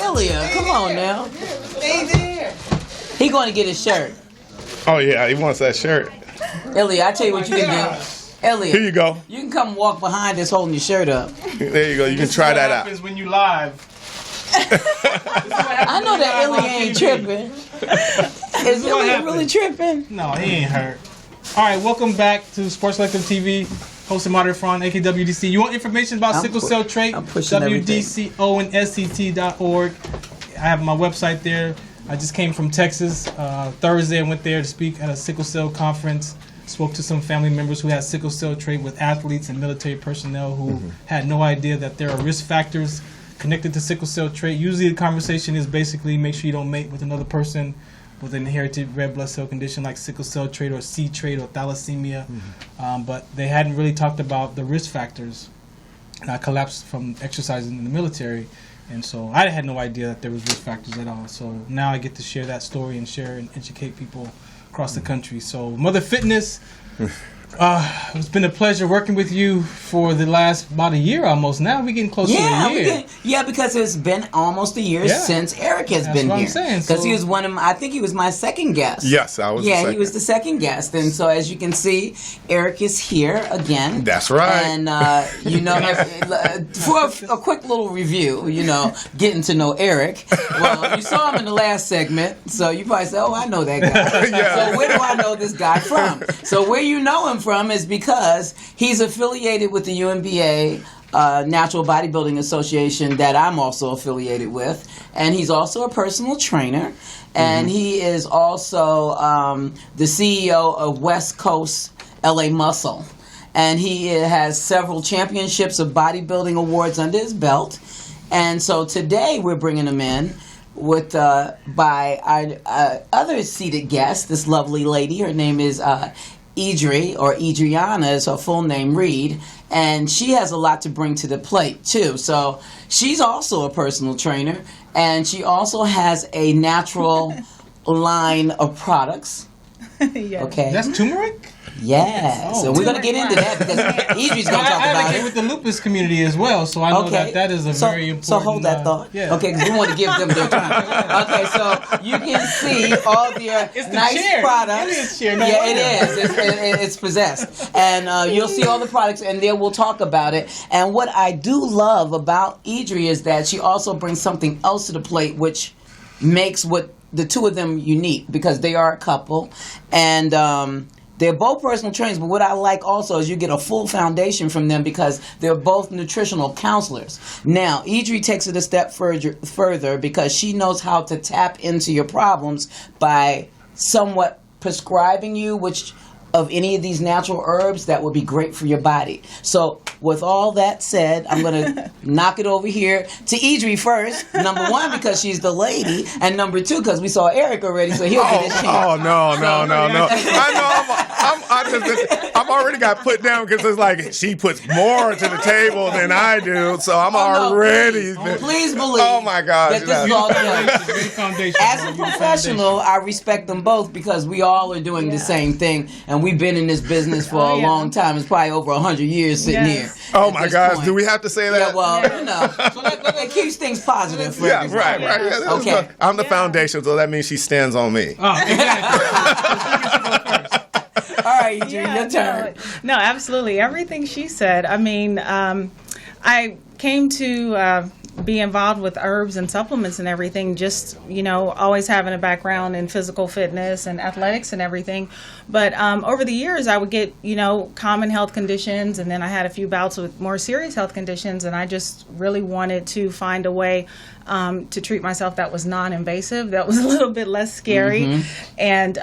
Ilya, come on now. He going to get his shirt. Oh yeah, he wants that shirt. Ilya, I tell you what you can do. Ilya, Here you go. You can come walk behind us holding your shirt up. There you go. You can try that out. Happens when you live. I know that Ilya ain't tripping. Is Ilya really tripping? No, he ain't hurt. All right, welcome back to Sports Collective TV. Hosted Mater Fron, AKWDC. You want information about sickle cell trait? WDCONSCT.org. I have my website there. I just came from Texas. Thursday, I went there to speak at a sickle cell conference. Spoke to some family members who had sickle cell trait with athletes and military personnel who had no idea that there are risk factors connected to sickle cell trait. Usually the conversation is basically make sure you don't mate with another person with an inherited red blood cell condition like sickle cell trait or C trait or thalassemia. But they hadn't really talked about the risk factors. And I collapsed from exercising in the military. And so I had no idea that there was risk factors at all. So now I get to share that story and share and educate people across the country. So Mother Fitness, it's been a pleasure working with you for the last about a year almost. Now we're getting close to a year. Because it's been almost a year since Eric has been here. Because he was I think he was my second guest. Yes, I was the second. He was the second guest. And so as you can see, Eric is here again. That's right. And, for a quick little review, getting to know Eric. Well, you saw him in the last segment, so you probably said, oh, I know that guy. So where do I know this guy from? So where you know him from is because he's affiliated with the UNBA Natural Bodybuilding Association that I'm also affiliated with, and he's also a personal trainer, and he is also the CEO of West Coast LA Muscle, and he has several championships of bodybuilding awards under his belt. And so today we're bringing him in with by our other seated guest, this lovely lady. Her name is Idri, or Idriana is her full name, Reed, and she has a lot to bring to the plate too. So she's also a personal trainer, and she also has a natural line of products. Okay, that's turmeric. Yeah, so we're gonna get into that because Idri's gonna talk I about advocate it. with the lupus community as well, so I know that is a very important. So hold that thought. Okay, because we want to give them their time. Okay, so you can see all their nice products. It is It's possessed, and you'll see all the products, and there we'll talk about it. And what I do love about Idri is that she also brings something else to the plate, which makes what the two of them unique because they are a couple, and they're both personal trainers, but what I like also is you get a full foundation from them because they're both nutritional counselors. Now, Idri takes it a step further because she knows how to tap into your problems by somewhat prescribing you, which of any of these natural herbs that would be great for your body. So with all that said, I'm going to knock it over here to Idri first. Number one, because she's the lady, and number two, because we saw Eric already, so he'll get his chance. Oh, no. I know I'm already got put down because it's like she puts more to the table than I do, so I'm already. Please believe. Oh my gosh. That this is all done. As a professional, I respect them both because we all are doing the same thing, and we've been in this business for a long time. It's probably over 100 years sitting here. Oh my gosh, do we have to say that? Yeah, well, you know, so it keeps things positive for everybody. Right. Yeah, okay. I'm the foundation, so that means she stands on me. All right, Adrienne, your turn. No, absolutely. Everything she said. I mean, I came to be involved with herbs and supplements and everything, just, you know, always having a background in physical fitness and athletics and everything. But over the years, I would get, you know, common health conditions, and then I had a few bouts with more serious health conditions, and I just really wanted to find a way to treat myself that was non-invasive, that was a little bit less scary, and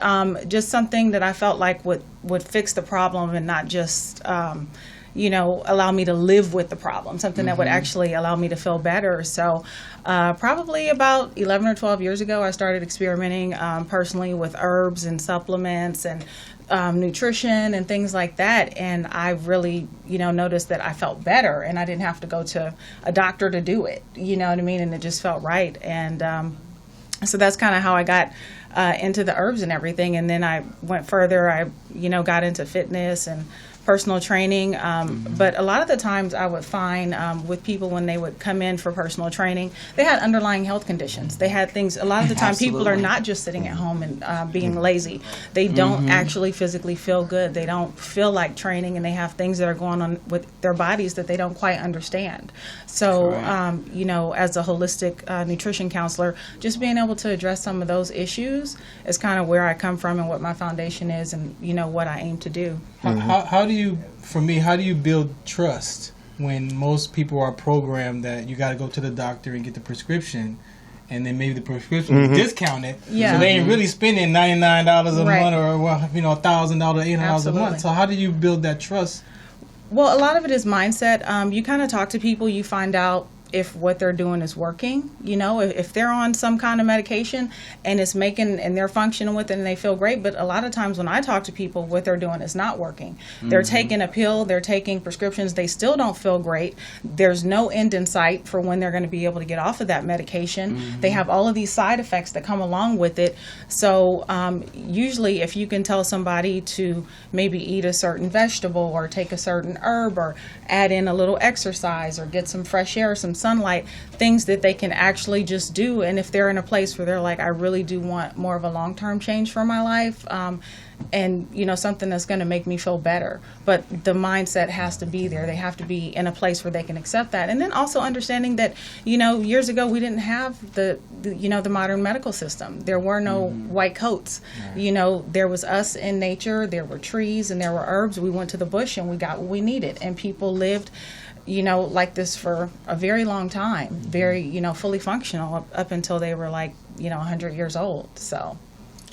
just something that I felt like would fix the problem and not just you know, allow me to live with the problem, something that would actually allow me to feel better. So probably about 11 or 12 years ago, I started experimenting personally with herbs and supplements and nutrition and things like that. And I really, you know, noticed that I felt better and I didn't have to go to a doctor to do it. You know what I mean? And it just felt right. And so that's kind of how I got into the herbs and everything. And then I went further. I, you know, got into fitness and personal training, but a lot of the times I would find with people when they would come in for personal training, they had underlying health conditions. They had things, a lot of the time people are not just sitting at home and being lazy. They don't actually physically feel good. They don't feel like training, and they have things that are going on with their bodies that they don't quite understand. So, you know, as a holistic nutrition counselor, just being able to address some of those issues is kind of where I come from and what my foundation is and, you know, what I aim to do. How do you build trust when most people are programmed that you got to go to the doctor and get the prescription, and then maybe the prescription is discounted, so they ain't really spending $99 a month or, well, you know, $1,000, $800 a month. So how do you build that trust? Well, a lot of it is mindset. You kind of talk to people, you find out if what they're doing is working. You know, if they're on some kind of medication and it's making, and they're functioning with it and they feel great, but a lot of times when I talk to people, what they're doing is not working. They're taking a pill, they're taking prescriptions, they still don't feel great. There's no end in sight for when they're going to be able to get off of that medication. They have all of these side effects that come along with it. So usually if you can tell somebody to maybe eat a certain vegetable or take a certain herb or add in a little exercise or get some fresh air, some sunlight, things that they can actually just do. And if they're in a place where they're like, I really do want more of a long-term change for my life, and, you know, something that's going to make me feel better. But the mindset has to be there. They have to be in a place where they can accept that. And then also understanding that, you know, years ago we didn't have the modern medical system. There were no white coats. You know, there was us in nature, there were trees and there were herbs. We went to the bush and we got what we needed. And people lived, you know, like this for a very long time, very, you know, fully functional up until they were like, you know, 100 years old. So.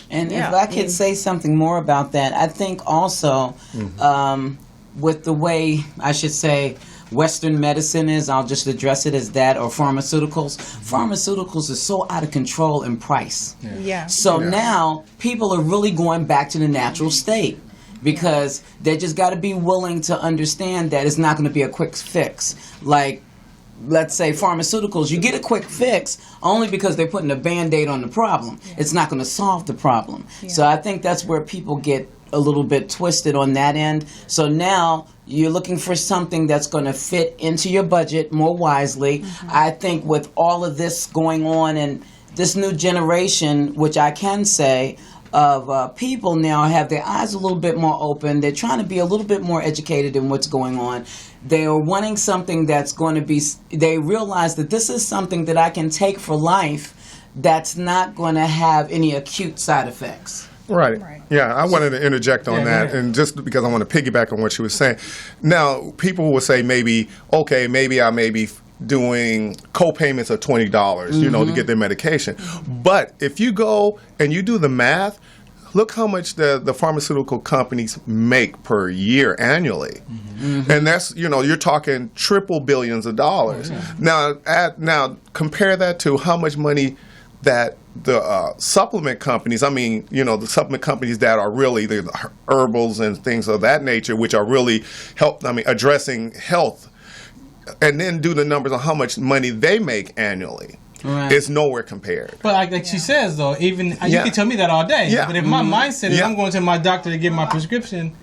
And if I could say something more about that, I think also with the way, I should say, Western medicine is, I'll just address it as that, or pharmaceuticals. Pharmaceuticals are so out of control in price. So now people are really going back to the natural state, because they just got to be willing to understand that it's not going to be a quick fix. Like, let's say pharmaceuticals, you get a quick fix only because they're putting a Band-Aid on the problem. It's not going to solve the problem. So I think that's where people get a little bit twisted on that end. So now you're looking for something that's going to fit into your budget more wisely. I think with all of this going on and this new generation, which I can say, of people now have their eyes a little bit more open. They're trying to be a little bit more educated in what's going on. They are wanting something that's going to be, they realize that this is something that I can take for life that's not going to have any acute side effects. Right. Yeah, I wanted to interject on that, and just because I want to piggyback on what she was saying. Now, people will say maybe, okay, maybe I may be doing co-payments of $20, you know, to get their medication. But if you go and you do the math, look how much the pharmaceutical companies make per year annually. And that's, you're talking triple billions of dollars. Now compare that to how much money that the supplement companies, the supplement companies that are really the herbals and things of that nature, which are really addressing health, and then do the numbers on how much money they make annually. Right. It's nowhere compared. But like she says, though, even you can tell me that all day. Yeah. But if my mindset is I'm going to my doctor to get my prescription.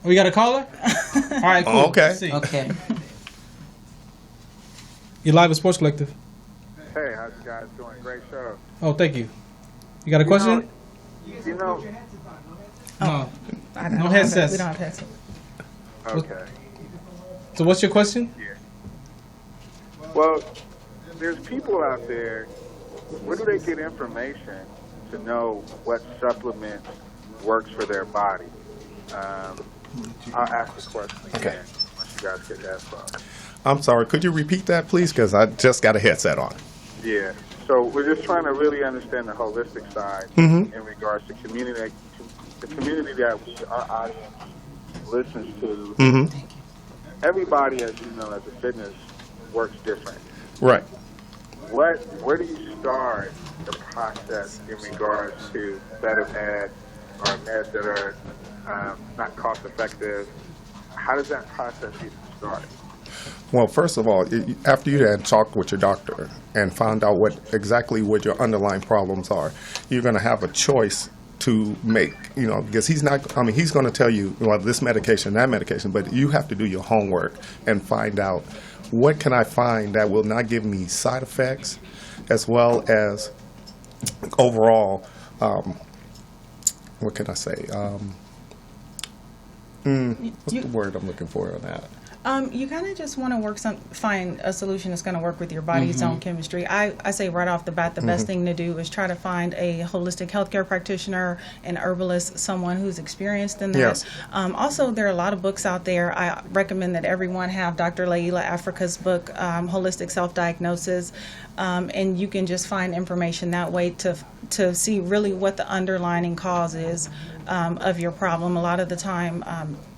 We got a caller? All right, cool. Okay. Okay. You're live with Sports Collective. Hey, how's you guys doing? Great show. Oh, thank you. You got a question? No headsets. We don't have headsets. Okay. So what's your question? Yeah. Well, there's people out there, where do they get information to know what supplement works for their body? I'll ask the question again once you guys get that far. I'm sorry, could you repeat that, please? Because I just got a headset on. Yeah. So we're just trying to really understand the holistic side in regards to community, the community that our audience listens to. Everybody, as you know, as a fitness, works different. Right. Where do you start the process in regards to better meds or meds that are not cost effective? How does that process even start? Well, first of all, after you had talked with your doctor and found out exactly what your underlying problems are, you're going to have a choice to make, because he's going to tell you, well, this medication, that medication, but you have to do your homework and find out what can I find that will not give me side effects, as well as overall, what can I say? What's the word I'm looking for on that? You kind of just want to find a solution that's going to work with your body's own chemistry. I say right off the bat, the best thing to do is try to find a holistic healthcare practitioner, an herbalist, someone who's experienced in that. Yes. Also, there are a lot of books out there. I recommend that everyone have Dr. Laila Africa's book, Holistic Self-Diagnosis, and you can just find information that way to see really what the underlying cause is of your problem. A lot of the time,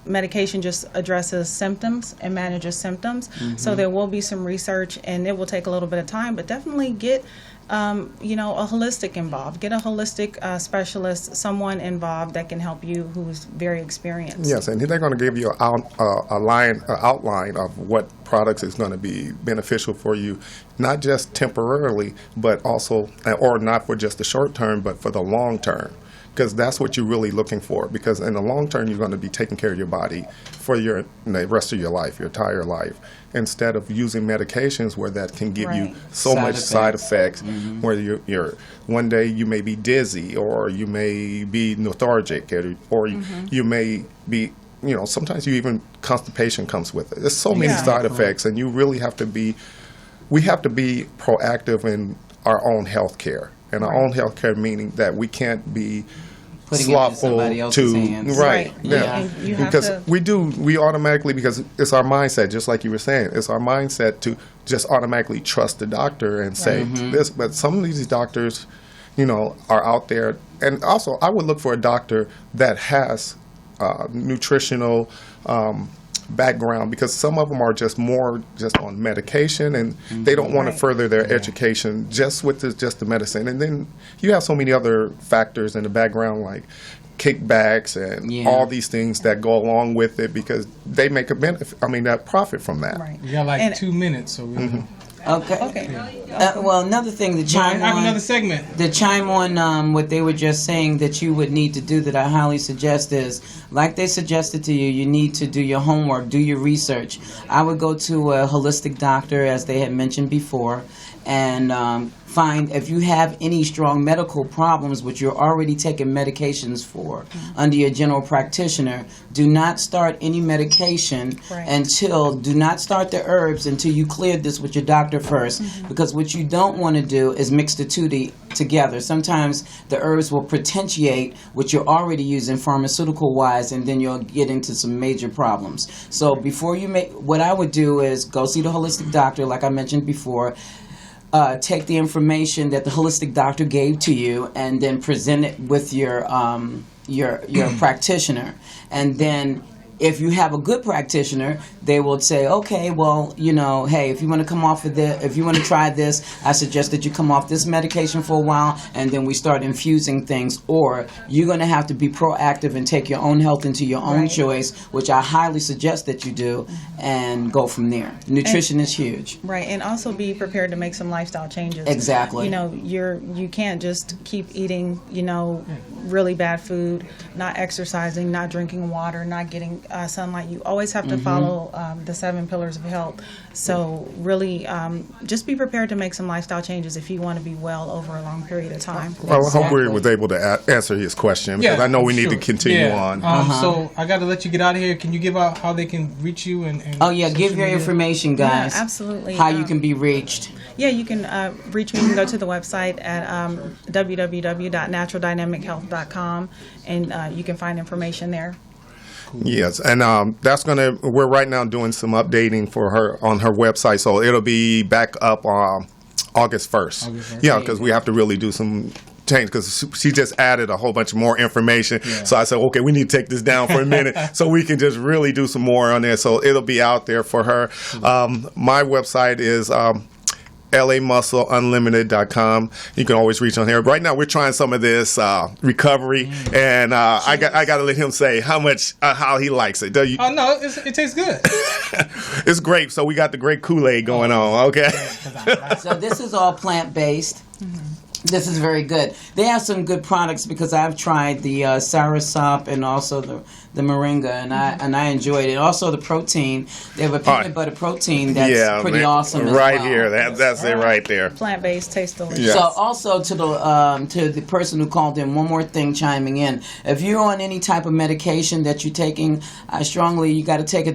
medication just addresses symptoms and manages symptoms. So there will be some research, and it will take a little bit of time, but definitely get a holistic involved. Get a holistic specialist, someone involved that can help you who's very experienced. Yes, and they're going to give you an outline of what products is going to be beneficial for you, not just temporarily, but also, or not for just the short term, but for the long term. Because that's what you're really looking for. Because in the long term, you're going to be taking care of your body for the rest of your life, your entire life, instead of using medications where that can give you so much side effects. Where you're one day you may be dizzy, or you may be lethargic, or you may be, sometimes you even constipation comes with it. There's so many side effects, and you really have to be. We have to be proactive in our own health care. And our own health care, meaning that we can't be slothful because we automatically, because it's our mindset, just like you were saying, it's our mindset to just automatically trust the doctor and say this. But some of these doctors, are out there, and also I would look for a doctor that has nutritional background, because some of them are just on medication, and they don't want to further their education just with the medicine. And then you have so many other factors in the background, like kickbacks and all these things that go along with it, because they make a benefit. That profit from that. Right. We got 2 minutes, so we. Okay. Well, another thing to chime on. I have another segment. To chime on what they were just saying that you would need to do, that I highly suggest, is, like they suggested to you, you need to do your homework, do your research. I would go to a holistic doctor, as they had mentioned before, and find if you have any strong medical problems which you're already taking medications for under your general practitioner. Do not start any medication do not start the herbs until you cleared this with your doctor first, because what you don't want to do is mix the two together. Sometimes the herbs will potentiate what you're already using pharmaceutical wise, and then you'll get into some major problems. So before you what I would do is go see the holistic doctor, like I mentioned before. take the information that the holistic doctor gave to you and then present it with your practitioner. And then if you have a good practitioner, they will say, okay, well, hey, if you want to come off of this, if you want to try this, I suggest that you come off this medication for a while, and then we start infusing things. Or you're going to have to be proactive and take your own health into your own choice, which I highly suggest that you do, and go from there. Nutrition is huge. Right, and also be prepared to make some lifestyle changes. Exactly. You can't just keep eating, really bad food, not exercising, not drinking water, not getting sunlight. You always have to follow the 7 pillars of health. So really, just be prepared to make some lifestyle changes if you want to be well over a long period of time. Well, I hope we was able to answer his question, because I know we need to continue on. So I got to let you get out of here. Can you give out how they can reach you? And give your information, guys. Yeah, absolutely. How you can be reached. Yeah, you can reach me. You can go to the website at www.naturaldynamichealth.com, and you can find information there. Yes, and we're right now doing some updating for her on her website, so it'll be back up on August 1st. Yeah, because we have to really do some change, because she just added a whole bunch more information. Yeah. So I said, okay, we need to take this down for a minute so we can just really do some more on there. So it'll be out there for her. My website is LAMuscleUnlimited.com. You can always reach on here. Right now, we're trying some of this recovery, and I got to let him say how he likes it. Oh no, it tastes good. It's grape, so we got the grape Kool-Aid going on. Okay. So this is all plant-based. This is very good. They have some good products, because I've tried the soursop and also the moringa, and I enjoyed it. Also the protein. They have a peanut butter protein that's pretty awesome as right well. Here. That's it right there. Plant-based, tastes delicious. Yes. So also to the person who called in, one more thing chiming in. If you're on any type of medication that you're taking, I strongly, you got to take a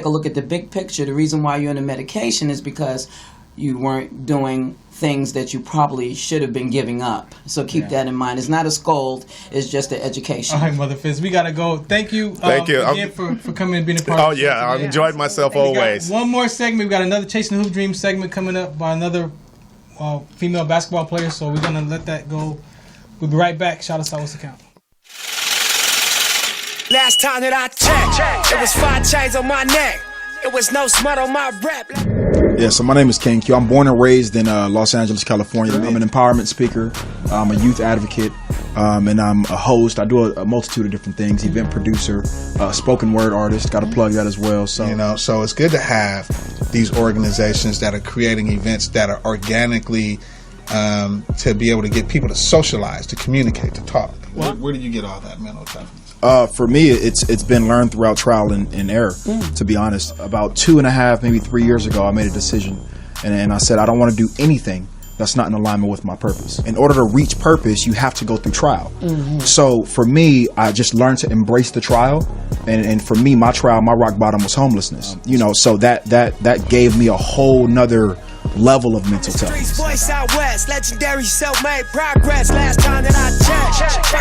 look at the big picture. The reason why you're on a medication is because you weren't doing things that you probably should have been giving up. So keep that in mind. It's not a scold. It's just an education. All right, Mother Fizz, we got to go. Thank you. Thank you again for coming and being a part of the show today. I've enjoyed myself always. One more segment. We got another Chasing the Hoop Dream segment coming up by another female basketball player. So we're going to let that go. We'll be right back. Shout us out. What's the count? Last time that I checked, it was 5 chains on my neck. It was no smut on my rap. Yeah, so my name is King Q. I'm born and raised in Los Angeles, California. I'm an empowerment speaker. I'm a youth advocate, and I'm a host. I do a multitude of different things. Event producer, spoken word artist. Got to plug that as well. So so it's good to have these organizations that are creating events that are organically to be able to get people to socialize, to communicate, to talk. Where do you get all that mental toughness? For me, it's been learned throughout trial and error, to be honest. About 2.5, maybe 3 years ago, I made a decision, and I said I don't want to do anything that's not in alignment with my purpose. In order to reach purpose, you have to go through trial. So for me, I just learned to embrace the trial, and for me, my trial, my rock bottom was homelessness. So that gave me a whole nother level of mental toughness. Voice out west, legendary self-made progress. Last time that I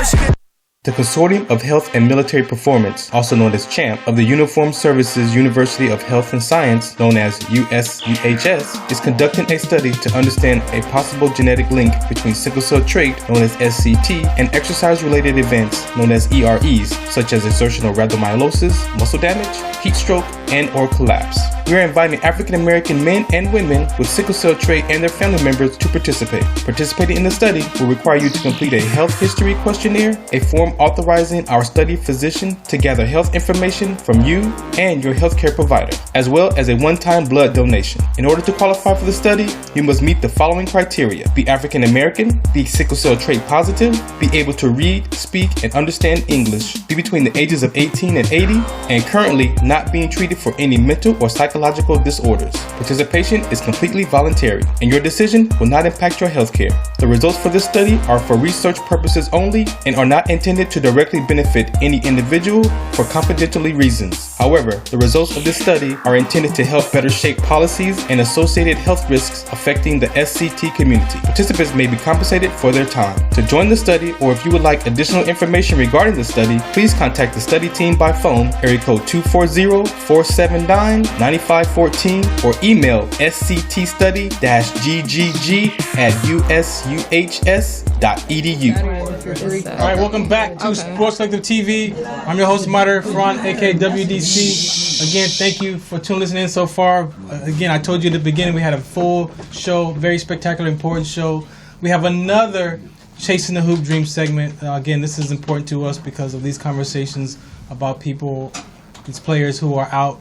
checked. The Consortium of Health and Military Performance, also known as CHAMP, of the Uniformed Services University of Health and Science, known as USUHS, is conducting a study to understand a possible genetic link between sickle cell trait, known as SCT, and exercise-related events, known as EREs, such as exertional rhabdomyolysis, muscle damage, heat stroke, and or collapse. We are inviting African American men and women with sickle cell trait and their family members to participate. Participating in the study will require you to complete a health history questionnaire, a form authorizing our study physician to gather health information from you and your healthcare provider, as well as a one-time blood donation. In order to qualify for the study, you must meet the following criteria: be African American, be sickle cell trait positive, be able to read, speak, and understand English, be between the ages of 18 and 80, and currently not being treated for any mental or psychological disorders. Participation is completely voluntary, and your decision will not impact your healthcare. The results for this study are for research purposes only and are not intended to directly benefit any individual for confidentiality reasons. However, the results of this study are intended to help better shape policies and associated health risks affecting the SCT community. Participants may be compensated for their time. To join the study, or if you would like additional information regarding the study, please contact the study team by phone, area code 240-479-9514, or email sctstudy-ggg@usuhs.edu. All right, welcome back to Sports Collective TV. I'm your host, Mater Ferran, aka WDC. Again, thank you for listening in so far. Again, I told you at the beginning we had a full show, very spectacular, important show. We have another Chasing the Hoop Dream segment. Again, this is important to us because of these conversations about people, these players who are out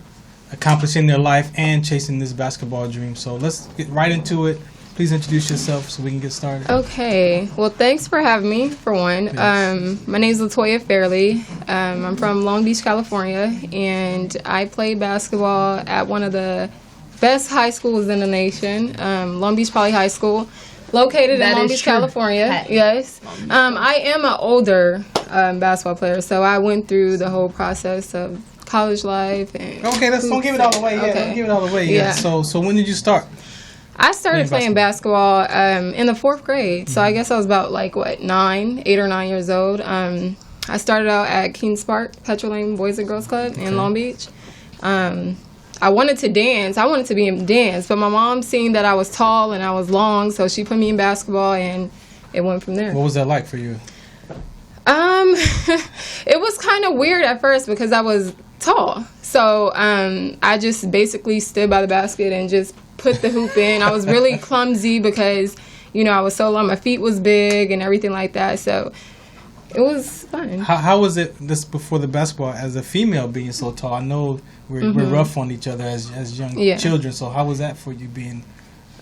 accomplishing their life and chasing this basketball dream. So let's get right into it. Please introduce yourself so we can get started. Okay. Well, thanks for having me, for one. Yes. My name is Latoya Fairley. I'm from Long Beach, California, and I played basketball at one of the best high schools in the nation, Long Beach Poly High School, located in Long Beach, California. Yes. I am an older basketball player, so I went through the whole process of college life. And okay, don't give it all away. Yeah, don't give it all away. Yeah. So when did you start? I started playing basketball in the 4th grade, so I guess I was about 8 or 9 years old. I started out at Kings Park, Petrol Lane Boys and Girls Club in Long Beach. I wanted to dance. I wanted to be in dance, but my mom seen that I was tall and I was long, so she put me in basketball, and it went from there. What was that like for you? It was kind of weird at first because I was tall, so I just basically stood by the basket and just put the hoop in. I was really clumsy because, I was so long. My feet was big and everything like that. So it was fun. How was it this before the basketball as a female being so tall? I know we're rough on each other as young children. So how was that for you being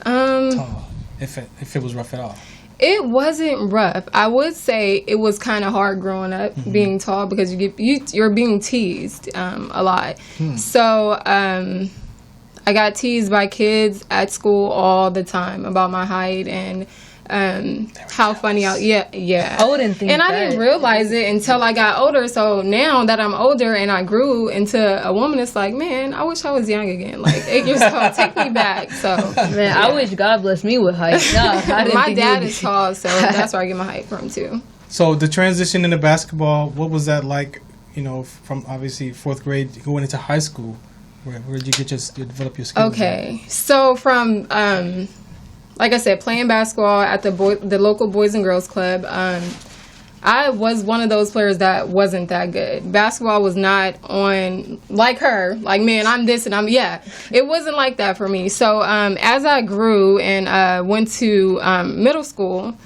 tall? If it was rough at all? It wasn't rough. I would say it was kind of hard growing up being tall because you're being teased a lot. So I got teased by kids at school all the time about my height and how funny I didn't think and I didn't realize it until I got older. So now that I'm older and I grew into a woman, it's like, man, I wish I was young again. 8 years old, take me back. So man, I wish God blessed me with height. No, my dad is tall, so that's where I get my height from too. So the transition into basketball, what was that like? From obviously 4th grade going into high school. Where did you develop your skills? Okay, so from like I said, playing basketball at the local Boys and Girls Club, I was one of those players that wasn't that good. Basketball was not on like her, man, I'm this and it wasn't like that for me. So as I grew and went to middle school,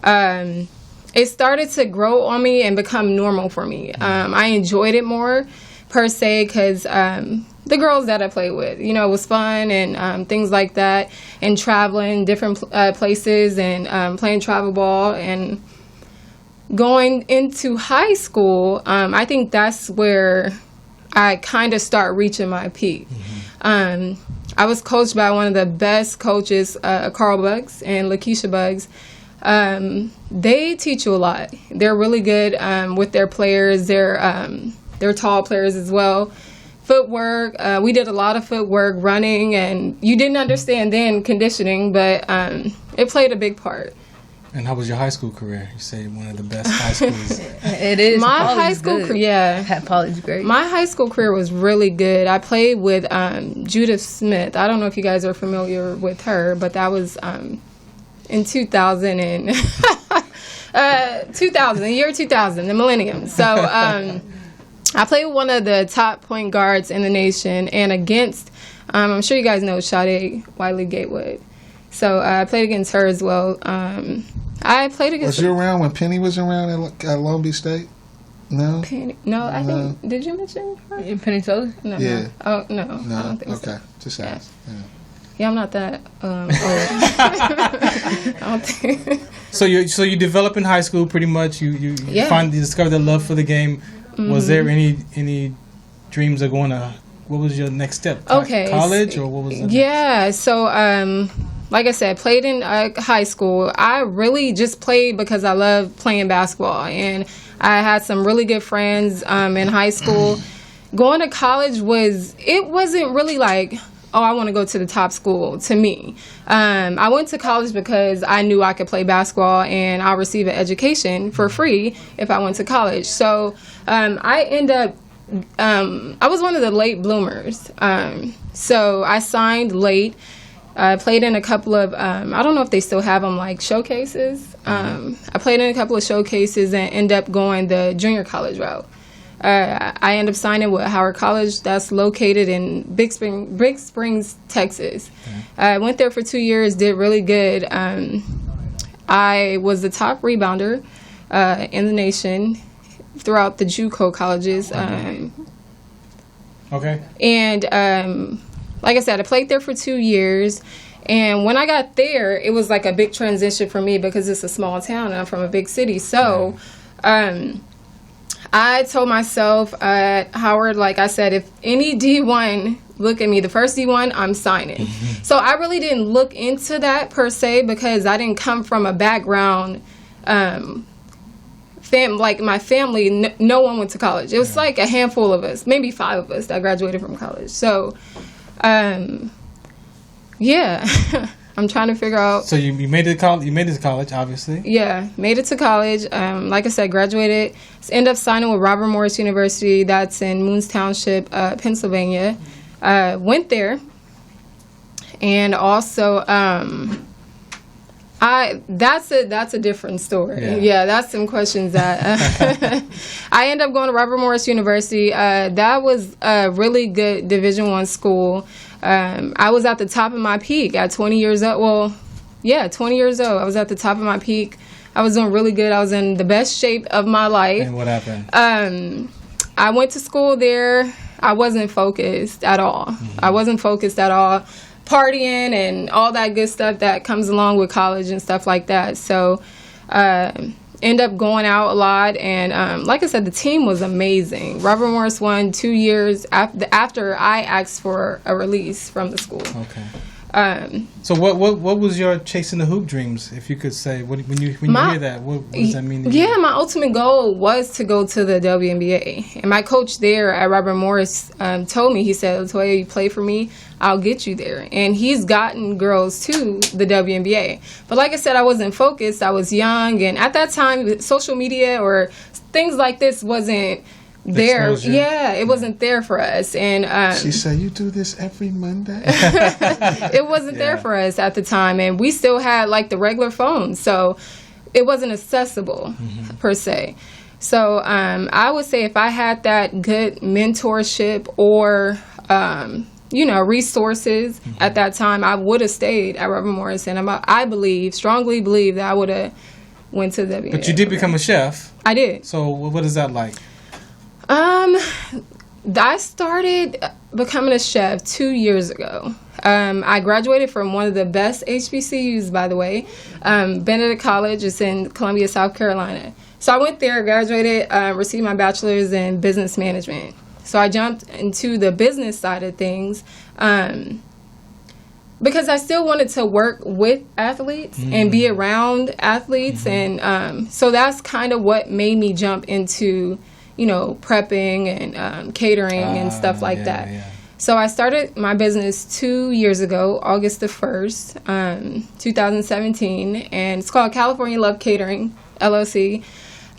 it started to grow on me and become normal for me. I enjoyed it more per se because the girls that I played with, it was fun and things like that, and traveling different places and playing travel ball. And going into high school, I think that's where I kind of start reaching my peak. I was coached by one of the best coaches, Carl Bugs and Lakeisha Bugs. They teach you a lot. They're really good with their players. They're tall players as well. Footwork, we did a lot of footwork, running, and you didn't understand then conditioning, but it played a big part. And how was your high school career? You say one of the best high schools. It is. My high school career, Poly's great. My high school career was really good. I played with Judith Smith. I don't know if you guys are familiar with her, but that was in 2000 and 2000, the year 2000, the millennium. So I played with one of the top point guards in the nation, and against, I'm sure you guys know Sade Wiley-Gatewood. So I played against her as well. I played against. Was you around when Penny was around at Long Beach State? No. Penny? No, I think. Did you mention her? Penny Toes? No. Yeah. Oh no. No. I don't think okay. Just ask. Yeah, I'm not that old. I don't think. So you develop in high school pretty much. You discover the love for the game. Mm-hmm. Was there any dreams of going to? What was your next step? College or what was it? Yeah. So like I said, played in high school. I really just played because I loved playing basketball, and I had some really good friends in high school. going to college wasn't really like, oh, I want to go to the top school to me. I went to college because I knew I could play basketball and I'll receive an education for free if I went to college. So I was one of the late bloomers. So I signed late. I played in a couple of, I don't know if they still have them, like showcases. I played in a couple of showcases and ended up going the junior college route. I ended up signing with Howard College that's located in Big Springs, Texas. I went there for 2 years, did really good. I was the top rebounder in the nation throughout the JUCO colleges. Okay. And like I said, I played there for 2 years. And when I got there, it was like a big transition for me because it's a small town and I'm from a big city. So I told myself at Howard, like I said, if any D1 look at me, the first D1, I'm signing. So I really didn't look into that per se because I didn't come from a background, like my family, no one went to college. It was like a handful of us, maybe 5 of us that graduated from college. So, yeah, I'm trying to figure out. So you made it to college. You made it to college, obviously. Yeah, made it to college. Like I said, graduated. Ended up signing with Robert Morris University. That's in Moons Township, Pennsylvania. Went there, and also that's a different story. Yeah, that's some questions that I ended up going to Robert Morris University. That was a really good Division I school. I was at the top of my peak at 20 years old. Well, yeah, 20 years old. I was at the top of my peak. I was doing really good. I was in the best shape of my life. And what happened? I went to school there. I wasn't focused at all. I wasn't focused at all. Partying and all that good stuff that comes along with college and stuff like that. So end up going out a lot. And like I said, the team was amazing. Robert Morris won 2 years after I asked for a release from the school. Okay. So what was your chasing the hoop dreams, if you could say? When you hear that, what does that mean to you? Yeah, my ultimate goal was to go to the WNBA. And my coach there at Robert Morris told me, he said, Latoya, you play for me, I'll get you there. And he's gotten girls to the WNBA. But like I said, I wasn't focused. I was young. And at that time, social media or things like this wasn't there. Yeah, it wasn't there for us. And she said, you do this every Monday? It wasn't there for us at the time. And we still had like the regular phones. So it wasn't accessible per se. So I would say if I had that good mentorship or resources at that time, I would have stayed at Robert Morris. And I strongly believe that I would have went to the WNBA. But you did become a chef. I did. So what is that like? I started becoming a chef 2 years ago. I graduated from one of the best HBCUs, by the way, Benedict College. It's in Columbia, South Carolina. So I went there, graduated, received my bachelor's in business management. So I jumped into the business side of things because I still wanted to work with athletes and be around athletes. And so that's kind of what made me jump into prepping and catering and stuff like that. Yeah. So I started my business 2 years ago, August the 1st, 2017, and it's called California Love Catering, LLC.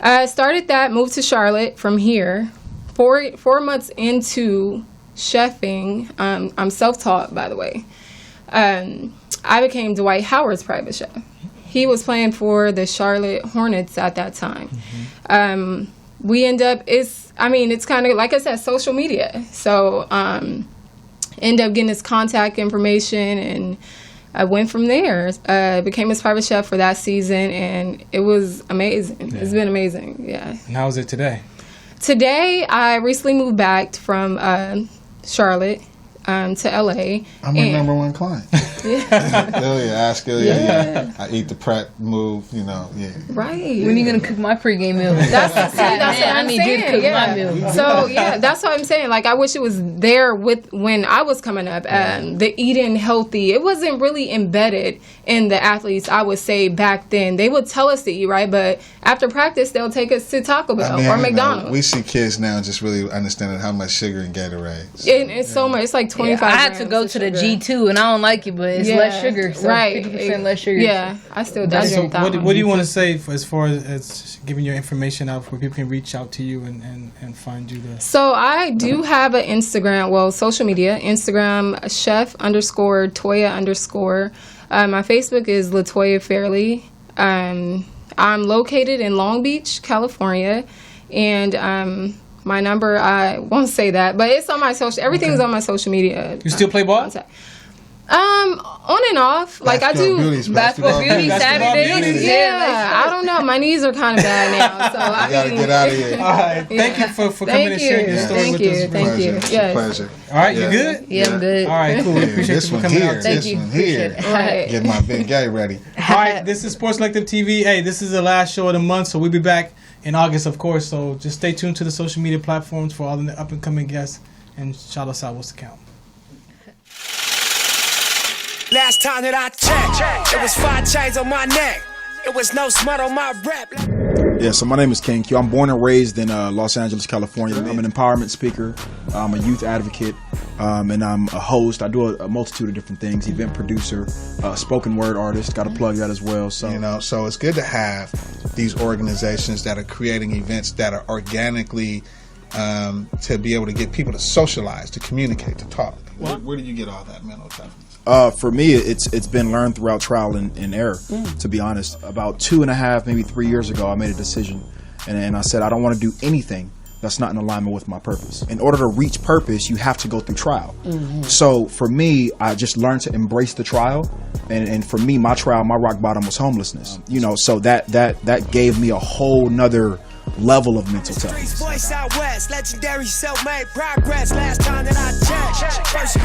I started that, moved to Charlotte from here. 4 months into chefing, I'm self-taught, by the way, I became Dwight Howard's private chef. He was playing for the Charlotte Hornets at that time. We end up, it's kind of, like I said, social media. So end up getting his contact information, and I went from there. Became his private chef for that season, and it was amazing. Yeah. It's been amazing, yeah. And how is it today? Today, I recently moved back from Charlotte to LA. I'm your number one client. Yeah. I eat the prep move, yeah. Right. When are you gonna cook my pregame meal? That's what I'm need you to saying. cook Yeah. my meal. So that's what I'm saying. Like I wish it was there with when I was coming up. The eating healthy, it wasn't really embedded in the athletes. I would say back then they would tell us to eat right, but after practice they'll take us to Taco Bell or McDonald's. We see kids now just really understanding how much sugar in Gatorade. It's so much. It's like 25. I had to go to the G2, and I don't like it, but it's less sugar. So right. 50% less sugar. Yeah, I still So drink that. what do you want to say as far as giving your information out where people can reach out to you and find you there? So I do have an Instagram, social media, Instagram chef_Toya_. My Facebook is Latoya Fairley. I'm located in Long Beach, California, and my number, I won't say that, but it's on my social. Everything's on my social media. You still play ball? On and off. Like I do basketball beauty Saturdays. Yeah, I don't know. My knees are kind of bad now, so I gotta get out of here. All right, thank you for coming and sharing your story with us. Thank you. Yes. Pleasure. All right, you good? Yeah, I'm good. All right, cool. We appreciate This you for one coming here. out. This one here. Right. Get my big gay ready. All right, this is Sports Selective TV. Hey, this is the last show of the month, so we'll be back in August, of course. So just stay tuned to the social media platforms for all the up and coming guests and shout us out. What's the count? Last time that I checked, it was 5 chains on my neck. It was no smut on my rep. Yeah, so my name is King Q. I'm born and raised in Los Angeles, California. I'm an empowerment speaker. I'm a youth advocate, and I'm a host. I do a multitude of different things. Event producer, spoken word artist. Got to plug that as well. So so it's good to have these organizations that are creating events that are organically to be able to get people to socialize, to communicate, to talk. Where did you get all that mental toughness? For me, it's been learned throughout trial and error, to be honest. About 2.5, maybe 3 years ago, I made a decision, and I said I don't want to do anything that's not in alignment with my purpose. In order to reach purpose, you have to go through trial. So for me, I just learned to embrace the trial, and for me, my trial, my rock bottom was homelessness. So that gave me a whole nother level of mental toughness. Voice out west, legendary self-made progress. Last time that I checked, first